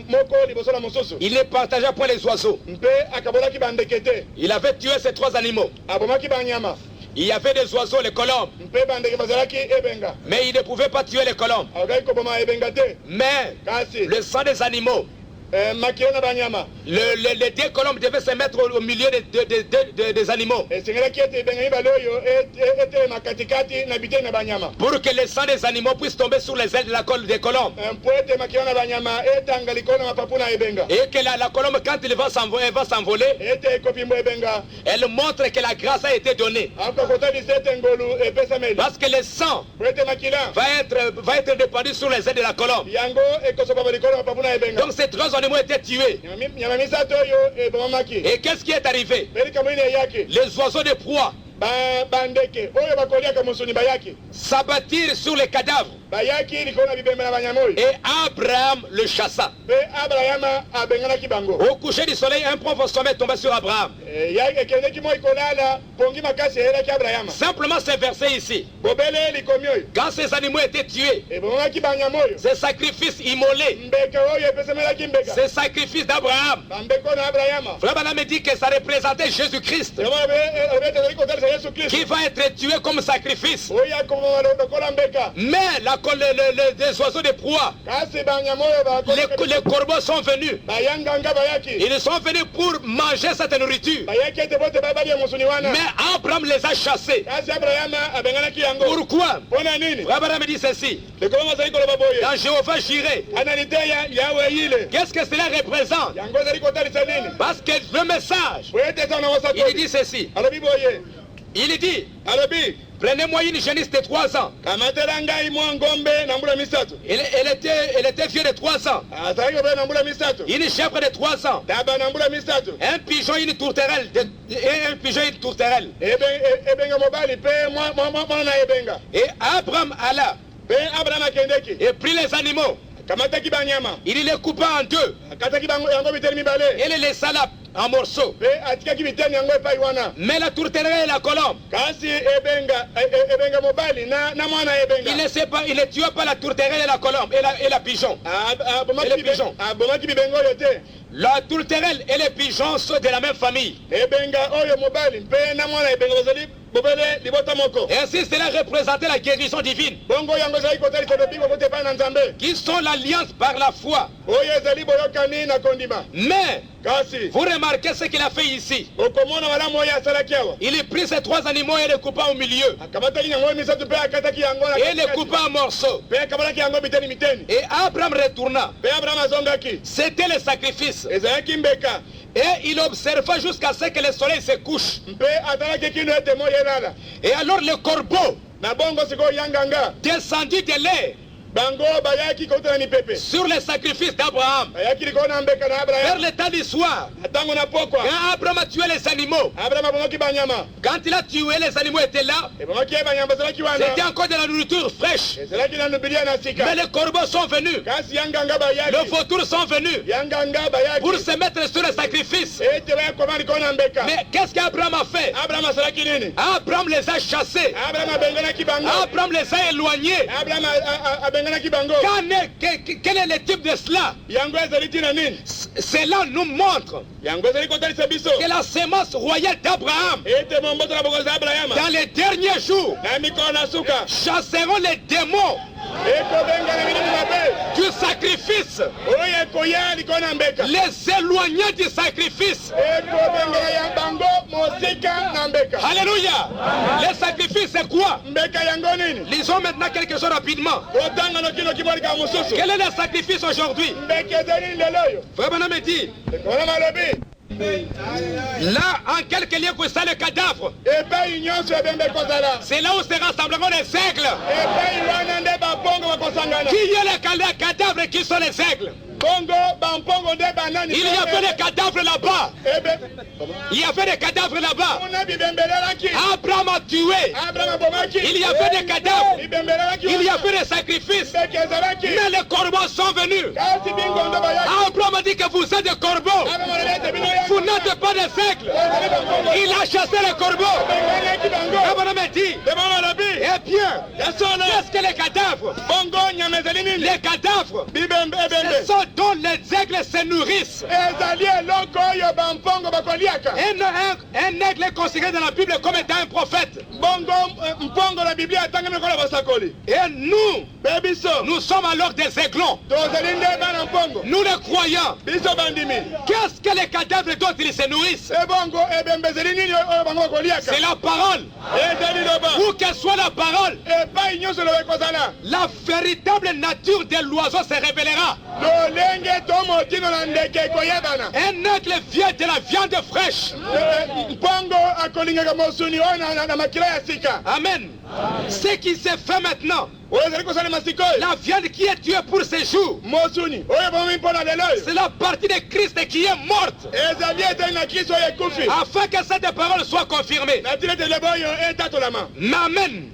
moko liboso na mosusu Il ne partagea point les oiseaux. mpe akabolaki bandeke te Il avait tué ces 3 animaux. abomaki banyama Il y avait des oiseaux, les colombes, mpe bandeke bazalaki ebenga mais il ne pouvait pas tuer les colombes. akokaki koboma ebenga te Mais kasi le sang des animaux, makilo na banyama les 2 colombes devaient se mettre au milieu des animaux esengelaki ete ebenga mibale oyo etelema katikati na biteni na banyama pour que le sang des animaux puisse tomber sur les ailes des colombes. mpo ete makilo na banyama etanga likolo na mapapu na ebenga Et que la colombe, quand elle va s'envoler, ete ekopimbo ebenga elle montre que la grâce a été donnée. akokotalisa ete ngolu epesameli Parce que le sang po ete makila va être répandu sur les ailes de la colombe. yango ekosopa likolo na mapapu na ebenga Donc ces 3 animaux étaient tués. nyama misato oyo ebomamaki Et qu'est-ce qui est arrivé? mpe likambo nini eyaki Les oiseaux de proie bandeke oyo bakoliaka mosuni bayaki s'abattirent sur les cadavres. bayaki likolo na bibembe na banyama oyo Et Abraham le chassa. mpe abrahama abenganaki bango Au coucher du soleil, un profond sommeil tomba sur Abraham. ekendeki moi kolala pongi makasi eyelaki abrahama Simplement ce verset ici. bobele likomi oyo Quand ces animaux étaient tués, ebomamaki banyama oyo ces sacrifices immolés, mbeke oyo epesamelaki mbeka ces sacrifices d'Abraham, bambeko na abrahama Frère Branham me dit que ça représentait Jésus-Christ. ezali kotalisa yesu kristo qui va être tué comme sacrifice. oyo akokoma lokola mbeka Mais les oiseaux de proie, kasi banyama oyo les corbeaux sont venus. bayanganga bayaki Ils sont venus pour manger cette nourriture. bayaki ete bote babalia mosuni wana Mais Abraham les a chassés. kasi abrahama abenganaki yango Pourquoi? mpona nini Abraham dit ceci. lekolo bazali koloba boye Dans Jéhovah Jireh, analite yawe yile qu'est-ce que cela représente? yango ezali kotalisa nini Parce que le message, boye ete eza na il wasakoli dit ceci. alobi boye Il dit, alobi prenez-moi une jeunesse de 3 ans. kamatela ngai mwa ngombe na mbula misato Elle était vieux de 3 ans. azalaki kobe na mbula misato Une chèvre de 3 ans. taba na mbula misato Un pigeon, une tourterelle. Un pigeon, une tourterelle. ebenga mobali mpe mwana na ebenga Et Abraham alla mpe abraham akendeki et prit les animaux. akamataki banyama Il les coupa en deux akataki yango biteni mibale et les laissa là en morceaux. mpe atikaki biteni yango epai wana Mais la tourterelle et la colombe, kasi ebenga mobali na mwana ebenga il ne tua pas la tourterelle et la colombe et la pigeon. abomaki bibenga oyo te La tourterelle et les pigeons sont de la même famille. ebenga oyo mobali mpe na mwana ebenga bazali bobele libota moko Et ainsi, cela représentait la guérison divine, bongo yango ezali kotalisa lobiko kote epai na nzambe qui sont l'alliance par la foi. oyo ezali boyokani na kondima Mais, kasi vous remarquez ce qu'il a fait ici. okomona malamu oyo asalaki awa Il prit ces 3 animaux et les coupa au milieu. akamataki yango oyo misato mpe akataki yango na Et les coupa en morceaux. mpe akamataki yango biteni miteni Et Abraham retourna. mpe abraham azongaki C'était le sacrifice. ezalaki mbeka Et il observa jusqu'à ce que le soleil se couche. mpe atalaki kino ete moyo elala Et alors le corbeau na bongo sikoyo yanganga descendit de l'air bango bayaki kouta na mipepe sur le sacrifice d'Abraham. bayaki likolo na mbeka na Vers abraham le temps du soir, ntango na pokwa quand Abraham a tué les animaux, abraham abongaki banyama quand il a tué, les animaux étaient là. ebongaki ye banyama bazalaki wana C'était encore de la nourriture fraîche. ezalaki nanu bilia na Mais sika les corbeaux sont venus. kasi yanganga Les bayaki vautours sont venus yanganga pour bayaki se mettre sur le sacrifice. ete bayakoma likolo na mbeka Mais qu'est-ce qu'Abraham a fait? abraham asalaki nini Abraham les a chassés. abraham abenganaki bango Abraham les a éloignés. abraham abenganaki bango Quel est le type de cela? yango ezali ntina nini Cela nous montre yango ezali kotalisa biso que la sémence royale d'Abraham, ete momboto na bokonzi ya abrahama dans les derniers jours, na mikolo na suka chasseront les démons ekobengana milimo mabe du sacrifice, oyo ekoya likolo na mbeka les éloignés du sacrifice. ekobengana ya bango mosika na mbeka Alléluia. Le sacrifice, c'est quoi? mbeka yango nini Lisons maintenant quelque chose rapidement. otanga nokinoki bolika mosusu Quel est le sacrifice aujourd'hui? mbeka ezali nini lelo oyo Frère Branham dit, ekona malobi là, en quelques lieux, que ça le cadavre, epai nyonso ebembe ekozala c'est là où se rassembleront les aigles. epai wana nde babongo bakosangana Qui est les cadavres qui sont les aigles? bongo bampongo nde banani Il y avait des cadavres là-bas. ebe Il y avait des cadavres là-bas. kuna bibembelelaki Abraham a tué. abraham abomaki Il y avait des cadavres. bibembelelaki Il y avait des sacrifices. mbeka ezalaki Mais les corbeaux sont venus. kasi bingondo bayaki Abraham a dit que vous êtes des corbeaux. abraham alobi ete bino Vous n'êtes pas des aigles. ezali bampongo Il a chassé les corbeaux. benganaki bango Abraham a dit, ebama alobi eh bien, yasona qu'est-ce que les cadavres? bongo nyama ezali nini Les cadavres, bibembe ce ebembe sont dont les aigles se nourrissent. ezali eloko oyo bampongo bakoliaka Un aigle est considéré dans la Bible comme étant un prophète. bongo mpongo na biblia atangami lokola basakoli Et nous, mpe biso nous sommes alors des aiglons. tozali nde bana mpongo Nous les croyants. biso bandimi Qu'est-ce que les cadavres dont ils se nourrissent? ebongo ebembe ezali nini oyo bango bakoliaka C'est la parole. ezali loba Où que soit la parole, epai nyonso loba ekozala la véritable nature de l'oiseau se révélera. lolenge to motino na ndeke ekoyebana Un aigle vient de la viande fraîche. mpongo akolingaka mosuni oyo na makila ya sika Amen. Ce qui se fait maintenant, oyo ezali kosalema sikoyo la viande qui est tuée pour ces jours, mosuni oyo bomi mpo na lelo oyo c'est la partie de Christ qui est morte. ezali etali na kristo oyo ekufi Afin que cette parole soit confirmée. na tina ete leba oyo etatolama Mais amen.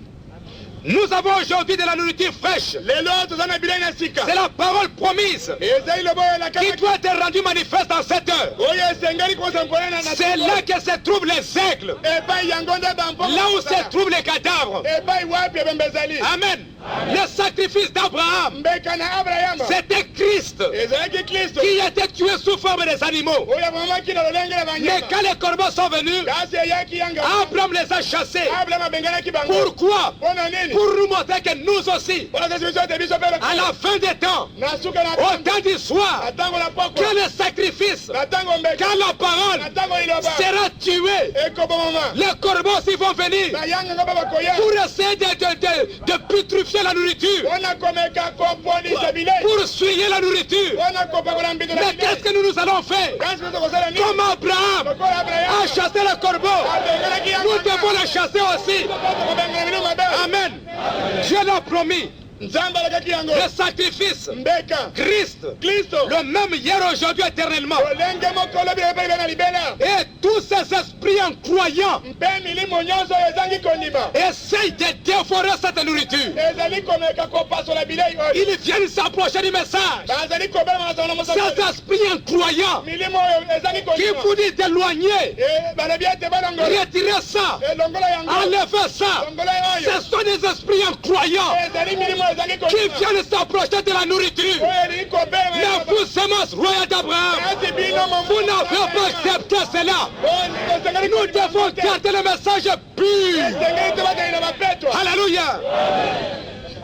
Nous avons aujourd'hui de la nourriture fraîche. lelo toza na bilei na sika C'est la parole promise ezali loba oyo qui elakaki doit être rendue manifeste dans cette heure. oyo esengeli kosa mpona na C'est là que se trouvent les aigles. epai yango nde bampongo Là où se trouvent les cadavres. epai wapi ebembe ezali Amen. Le sacrifice d'Abraham, mbeka na abrahama c'était Christ Christ ezalaki Kristo qui était tué sous forme des animaux. oyo amamaki na lolenge na Mais banyama quand les corbeaux sont venus, kasi eyaki yanga Abraham les a chassés. Abraham abenganaki bango Pourquoi? mpona nini Pour nous montrer que nous aussi, mpona kasi biso ete biso mpe à la fin des temps, na suka na au temps du soir, na ntango na pokwa que le sacrifice, na ntango mbeka quand la parole na ntango liloba sera tuée, ekobomama les corbeaux aussi vont venir bayanga ngo bakoya pour essayer de putréfier la nourriture, mpona komeka koponisa bilei pour souiller la nourriture. mpona kopakola mbindo na Mais qu'est-ce que nous allons faire? kasi biso kosala nini Comme Abraham lokola Abraham a chassé le corbeau, abenganaki nous devons le chasser aussi. kobengana bino mabe Amen. Dieu l'a promis. nzambe alakaki yango Le sacrifice, mbeka Christ, kristo le même hier, aujourd'hui, éternellement. lolenge mokolo biloko epe libe na libela Et tous ces esprits incroyants mpe milimo nyonso oyo ezangi kondima essayent de dévorer cette nourriture. ezali komeka kopasola bilei oyo Ils viennent s'approcher du message. bazali kobela masolo na Ces moso esprits incroyants milimo oyo ezangi qui kondima vous disent d'éloigner, balobi ete balongola retirez ça, elongola yango enlevez ça. longola oyo Ce sont des esprits incroyants ezali milimo ezangi qui kondima viennent s'approcher de la nourriture. oyo elingi kobela Mais vous, semence royale d'Abraham, kasi bino vous n'avez pas accepté cela. Nous devons garder le message pur. esengeli te batalina bapetwa Alléluia.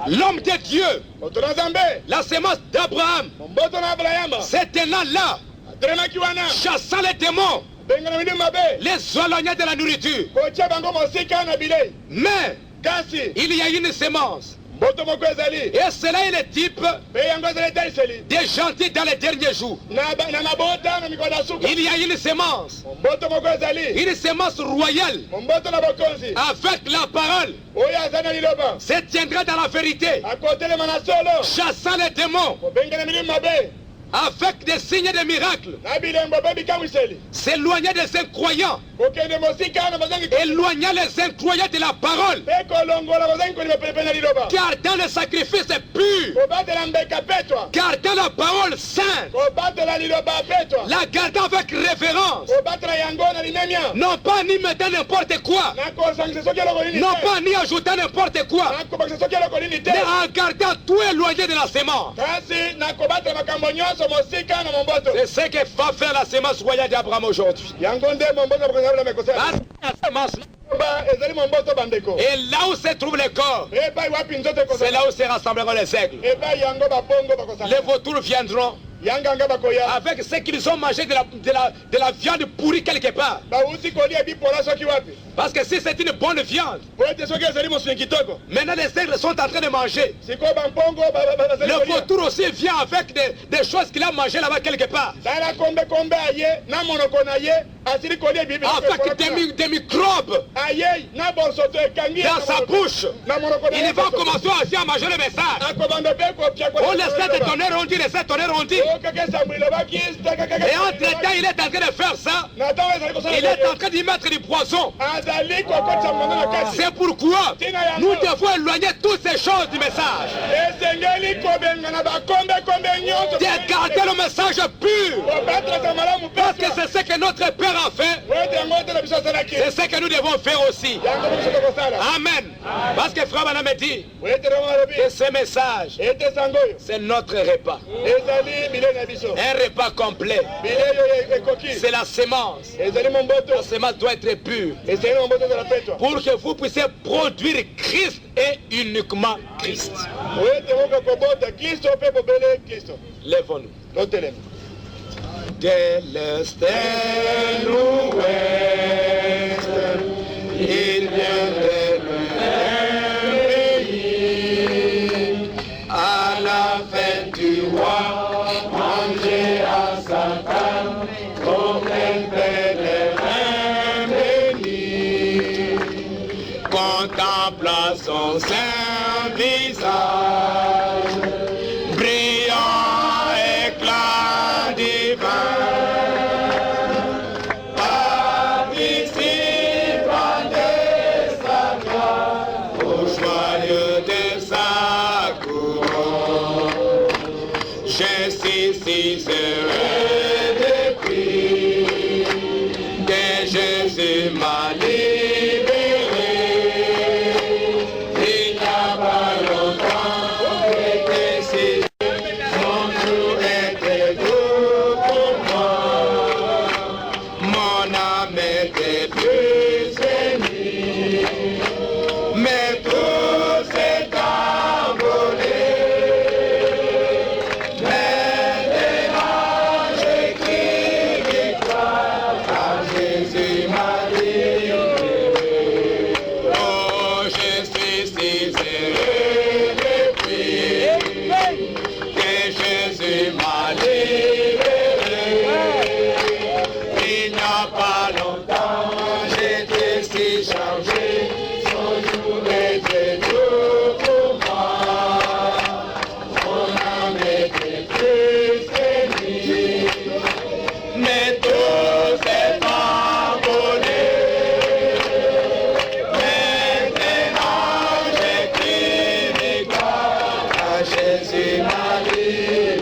L'homme de Dieu, moto na nzambe la semence d'Abraham, momboto na abrahama c'est tenant-là, atelemaki wana chassant les démons, bengana milimo mabe les éloignant de la nourriture. kotia bango mosika na bilei Mais kasi il y a une semence. mboto moko ezali Et cela est le type mpe yango ezali eteliseli des gentils dans les derniers jours. na mabota na mikolo ya suka Il y a une semence, mboto moko ezali une semence royale mboto na bokonzi avec la parole. oyo aza na liloba Se tiendra dans la vérité, akotelema na solo chassant les démons kobengana milimo mabe avec des signes et des miracles, na bilembo mpe bikamwiseli s'éloigner des incroyants, kokende mosika wana bazangi éloigner les incroyants de la parole, mpe kolongola bazangi kolima pelepele na liloba gardant le sacrifice pur, kobatela mbeka petwa gardant la parole sainte, kobatela liloba petwa la gardant avec révérence, kobatela yango na limemia non pas ni mettant n'importe quoi, na kosangisa soki eloko nini non te pas ni ajoutant n'importe quoi, na kobakisa soki eloko nini te mais en gardant tout éloigné de la semence. kasi na kobatela makambo nyonso mosika na momboto C'est ce que va faire la semence royale d'Abraham aujourd'hui. yango nde momboto bokozala mekosala La semence, ezali momboto bandeko et là où se trouve le corps, epai wapi nzoto c'est ekozala là où se rassembleront les aigles. epai yango babongo Les bakosala vautours viendront yanganga bakoya avec ce qu'ils ont mangé de la viande pourrie quelque part. bauti kolia bipola soki wapi Parce que si c'est une bonne viande, po ete soki ezali mosuni kitoko maintenant les aigles sont en train de manger. sikoyo bampongo bazali Le kolia vautour aussi vient avec des choses qu'il a mangées là-bas quelque part. tala kombe aye na monoko na ye asili kolia bibi Avec des microbes aye na bosoto ekangi dans sa bouche. na monoko na Il ye va commencer aussi à manger le message. akobanda mpe kopia On les sept tonnerres ont dit, les sept tonnerres ont dit. okakesa elobaki Et entre-temps, il est en train de faire ça. na ntango ezali kosala Il est en train d'y mettre du poison. azali kokotisa mondo na kati C'est pourquoi nous devons éloigner toutes ces choses du message. esengeli kobengana bakombekombe nyonso De garder le message pur. kobatrasa malamu Parce que peso c'est ce que notre Père a fait. oete yango ete na biso asalaki C'est ce que nous devons faire aussi. yango biso tokosala Amen. Parce que Frère Bana me dit oete romo alobi que ce message, ete sango oyo c'est notre repas. ezali bilei na biso Un repas complet. bilei oyo ekoki C'est la semence. ezali momboto La semence doit être pure. ezali momboto ezala petwa Pour que vous puissiez produire Christ et uniquement Christ. oete moka kobota kristo mpe bobele kristo Lèvons-nous. totelema De l'est et l'ouest, il vient de pays. À la fête du roi, manger à sa table, comme un pèlerin béni. Contempla son saint visage, brillant éclat divin. Participant de sa gloire, au joyeux de sa couronne. Je suis si heureux depuis que Jésus m'a libéré. Il n'y a pas longtemps suis chargé, son jour était tout pour moi. Mon âme était triste et nuit, mais tout s'est envolé. Maintenant j'écris victoire à Jésus ma vie.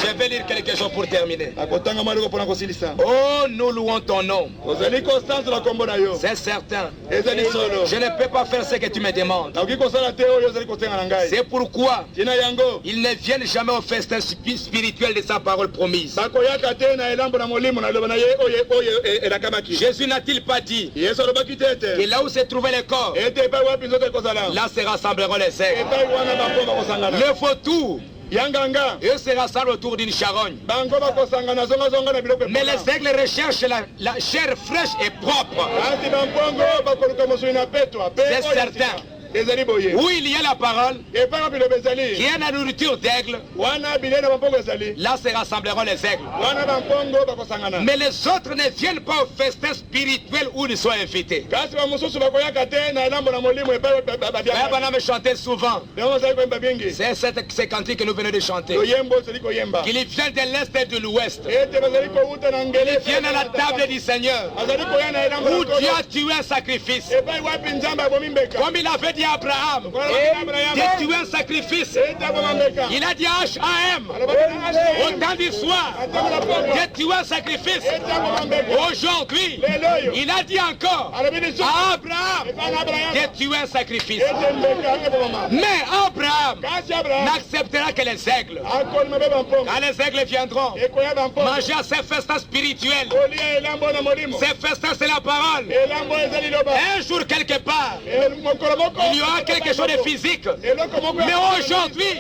Je vais lire quelque chose pour terminer. akotanga maliko mpona kosilisa Oh, nous louons ton nom. ozali constance na kombo na yo C'est certain. ezali solo Je ne peux pas faire ce que tu me demandes. nakoki kosala te oyo ozali kosenga na ngai C'est pourquoi tina yango ils ne viennent jamais au festin spirituel de sa parole promise. bakoyaka te na elambo na molimo na liloba na ye oyo elakamaki Jésus n'a-t-il pas dit yesu alobaki te que ete là où se trouvait le corps, ete epai wapi nzoto ekozala là se rassembleront les aigles. epai wana bango bakosangana Le vautour, yanganga eux se rassemblent autour d'une charogne. bango bakosangana zonga na biloko Mais les aigles recherchent la chair fraîche et propre. kasi bampongo bakoluka mosuni na petwa pe C'est certain. ezali boye Où il y a la parole, epai wapi loba qui ezali est la nourriture d'aigle, wana bilei na bampongo ezali là se rassembleront les aigles. wana bampongo bakosangana Mais les autres ne viennent pas au festin spirituel où ils sont invités. kasi bamosusu bakoyaka te na elambo na molimo epai Frère Branham chantait souvent. yango ozali koyemba mingi C'est ce cantique que nous venons de chanter. loyembo ozali koyemba Qu'il vient de l'est et de l'ouest. ete bazali kowuta na ngele Il vient à la table du Seigneur. bazali koya na elambo Où na Dieu nkolo a tué un sacrifice. epai wapi nzambe abomi mbeka Comme il avait dit à Abraham, de tuer un sacrifice. ete aboma mbeka Il a dit à H.A.M. alobaki na au H.M. temps du soir, atango na pokwa de tuer un sacrifice. ete aboma mbeka Aujourd'hui, lelo oyo il a dit encore alobi lisusu à Abraham epai na abrahama de tuer un sacrifice. ete mbeka ebomama Mais Abraham kasi abrahama n'acceptera que les aigles. akolima be bampongo Quand les aigles viendront ekoya bampongo manger à ces festins spirituels, kolia elambo na molimo ces festins c'est la parole. elambo ezali loba Un jour quelque part, mokolo moko il y aura quelque chose de physique. eloko moko Mais aujourd'hui,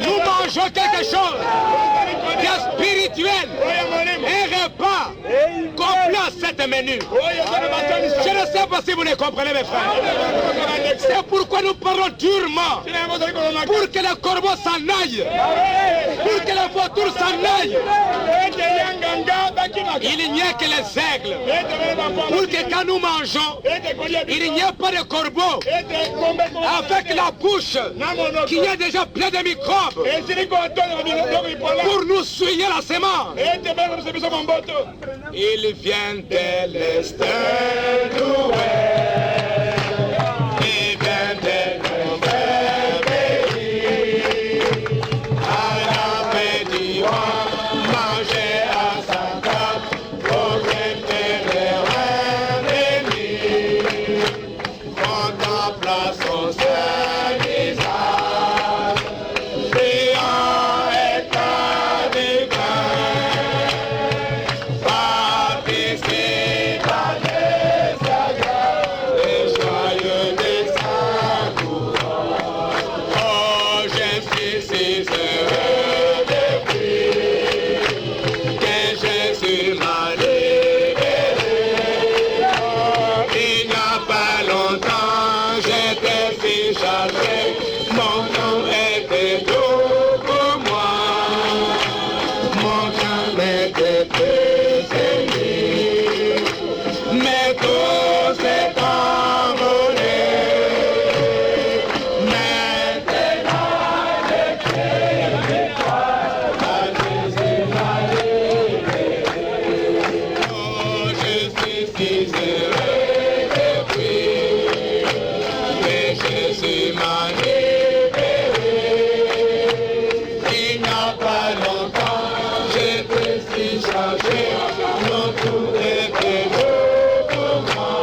nous mangeons quelque chose de spirituel. oya molimo Un repas complet à cette menu. oyo ezali makanisa Je ne sais pas si vous les comprenez, mes frères. C'est pourquoi nous parlons durement. tina yango ozali kolona Pour que les corbeaux s'en aillent. Pour que les vautours s'en aillent. ete yanganga bakimaka Il n'y a que les aigles. ete bele bampongo Pour que quand nous mangeons, ete kolia il n'y a pas de corbeau ete kombe avec la bouche na monoko qui est déjà pleine de microbes esili kotonga na biloko ipola pour nous souiller la semence. ete bele biso biso mamboto Il vient de l'est et de l'ouest. Il vient de nos pays. À la paix du roi, manger à sa table, pour les ennemis. Contempla son saint visage, brillant éclat des participe à des sagrades et joyeux des saints courants. Oh, je suis si heureux depuis que Jésus m'a libéré. Il n'y a pas longtemps, j'étais si chargé, mon nom était tout pour moi. Mon cœur était prisonnier, mais tout s'est envolé. Maintenant, je crie victoire à Jésus m'a libéré. Oh, je suis si heureux depuis que Jésus m'a libéré. Il n'y a pas longtemps, j'étais si chargé, mon tout était beau pour moi.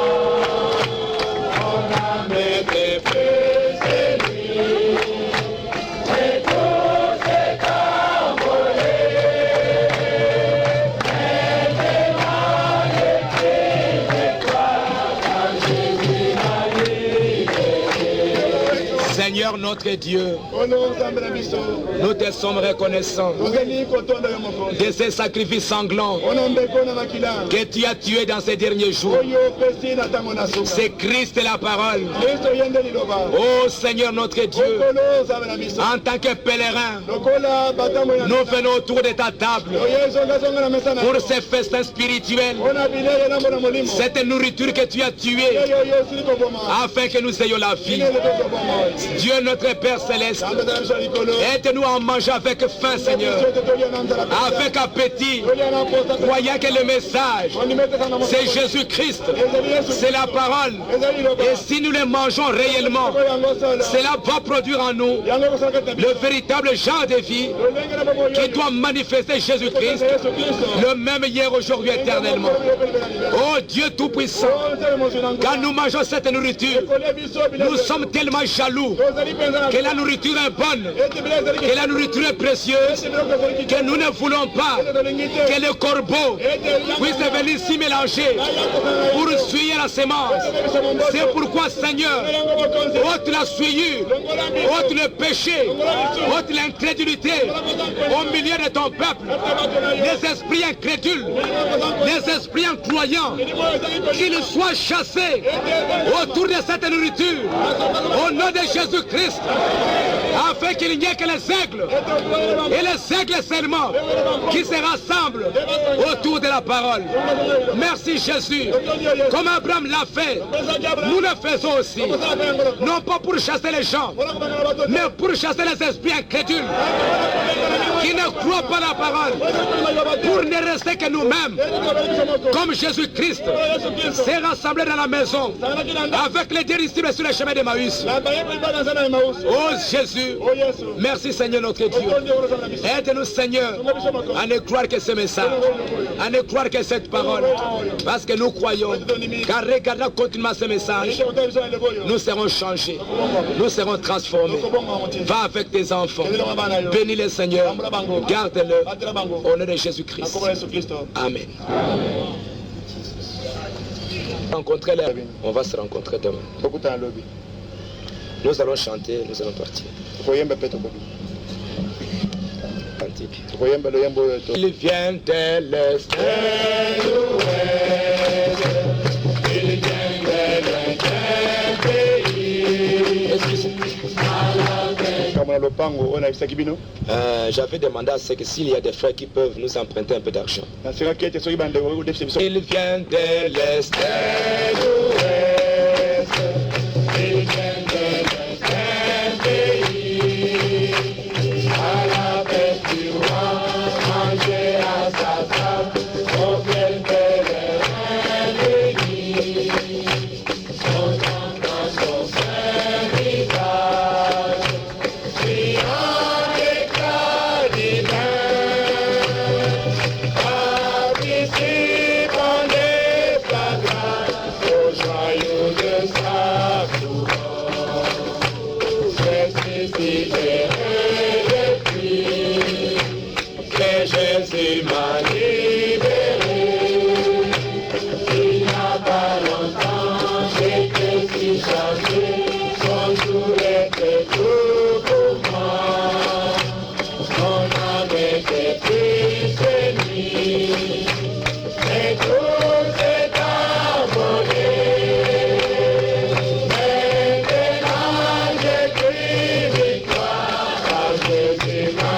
Seigneur notre Dieu, ono nzambe na biso nous te sommes reconnaissants tozali kotonda yo mokonzi de ces sacrifices sanglants ona mbeko na makila que tu as tués dans ces derniers jours. oyo opesi na ntango na suka C'est Christ la parole. kristo ye nde liloba Oh Seigneur notre Dieu, okolo nzambe na biso en tant que pèlerins, lokola batambo ya nous venons autour de ta table oyo ezongazonga na mesa na pour yo ces festins spirituels, ona bilei na mbona molimo cette nourriture que tu as tuée, oyo yo osili koboma afin que nous ayons la vie. ine leto koboma Dieu notre Père Céleste, nzambe na biso ya likolo aide-nous à manger avec faim, Seigneur, biso te tolia na nzala avec appétit, tolia na posa croyant que le message, ondimete na c'est Jésus-Christ, ezali yesu c'est la parole. ezali liloba Et si nous le mangeons réellement, yango sala cela va produire en nous yango kosalaka ta le véritable genre de vie lolenge na bomo qui doit manifester Jésus-Christ, yesu kristo le même hier, aujourd'hui, éternellement. Oh Dieu Tout-Puissant, quand nous mangeons cette nourriture, nous sommes tellement jaloux que la nourriture est bonne, que la nourriture est précieuse, que nous ne voulons pas que le corbeau puisse venir s'y mélanger pour suyer la sémence. C'est pourquoi, Seigneur, ôte la souillure, ôte le péché, ôte l'incrédulité au milieu de ton peuple, les esprits incrédules, les esprits incroyants, qu'ils soient chassés autour de cette nourriture, au nom de Jésus-Christ, afin qu'il n'y ait que les aigles, et les aigles seulement, qui se rassemblent autour de la parole. Merci Jésus. Comme Abraham l'a fait, nous le faisons aussi. Non pas pour chasser les gens, mais pour chasser les esprits incrédules qui ne croient pas la parole, pour ne rester que nous-mêmes, comme Jésus-Christ s'est rassemblé dans la maison avec les deux disciples sur le chemin d'Emmaüs. Oh Jésus, merci Seigneur notre Dieu. Aide-nous Seigneur à ne croire que ce message, à ne croire que cette parole, parce que nous croyons qu'en regardant continuellement ce message, nous serons changés, nous serons transformés. Va avec tes enfants, bénis les Seigneur, garde-le au nom de Jésus-Christ. Amen. Rencontrer les... On va se rencontrer demain. Nous allons chanter, nous allons partir. Cantique. Il vient de l'Est, il vient de j'avais demandé à ce que s'il y a des frères qui peuvent nous emprunter un peu d'argent. Il vient de l'Est, il vient de l'Est pays. À la fête du roi, manger à sa table, on fait pèlerin béni. On entend son saint visage, criant d'éclat divin. Participant des flagrants au joyau de sa couronne. Ressuscité que Jésus m'a libéré. Il n'y a pas longtemps, j'étais si chargé, son jour était tout pour moi. Mon âme était prisonnière, mais tout s'est abandonné. Maintenant j'ai pris victoire, car Jésus m'a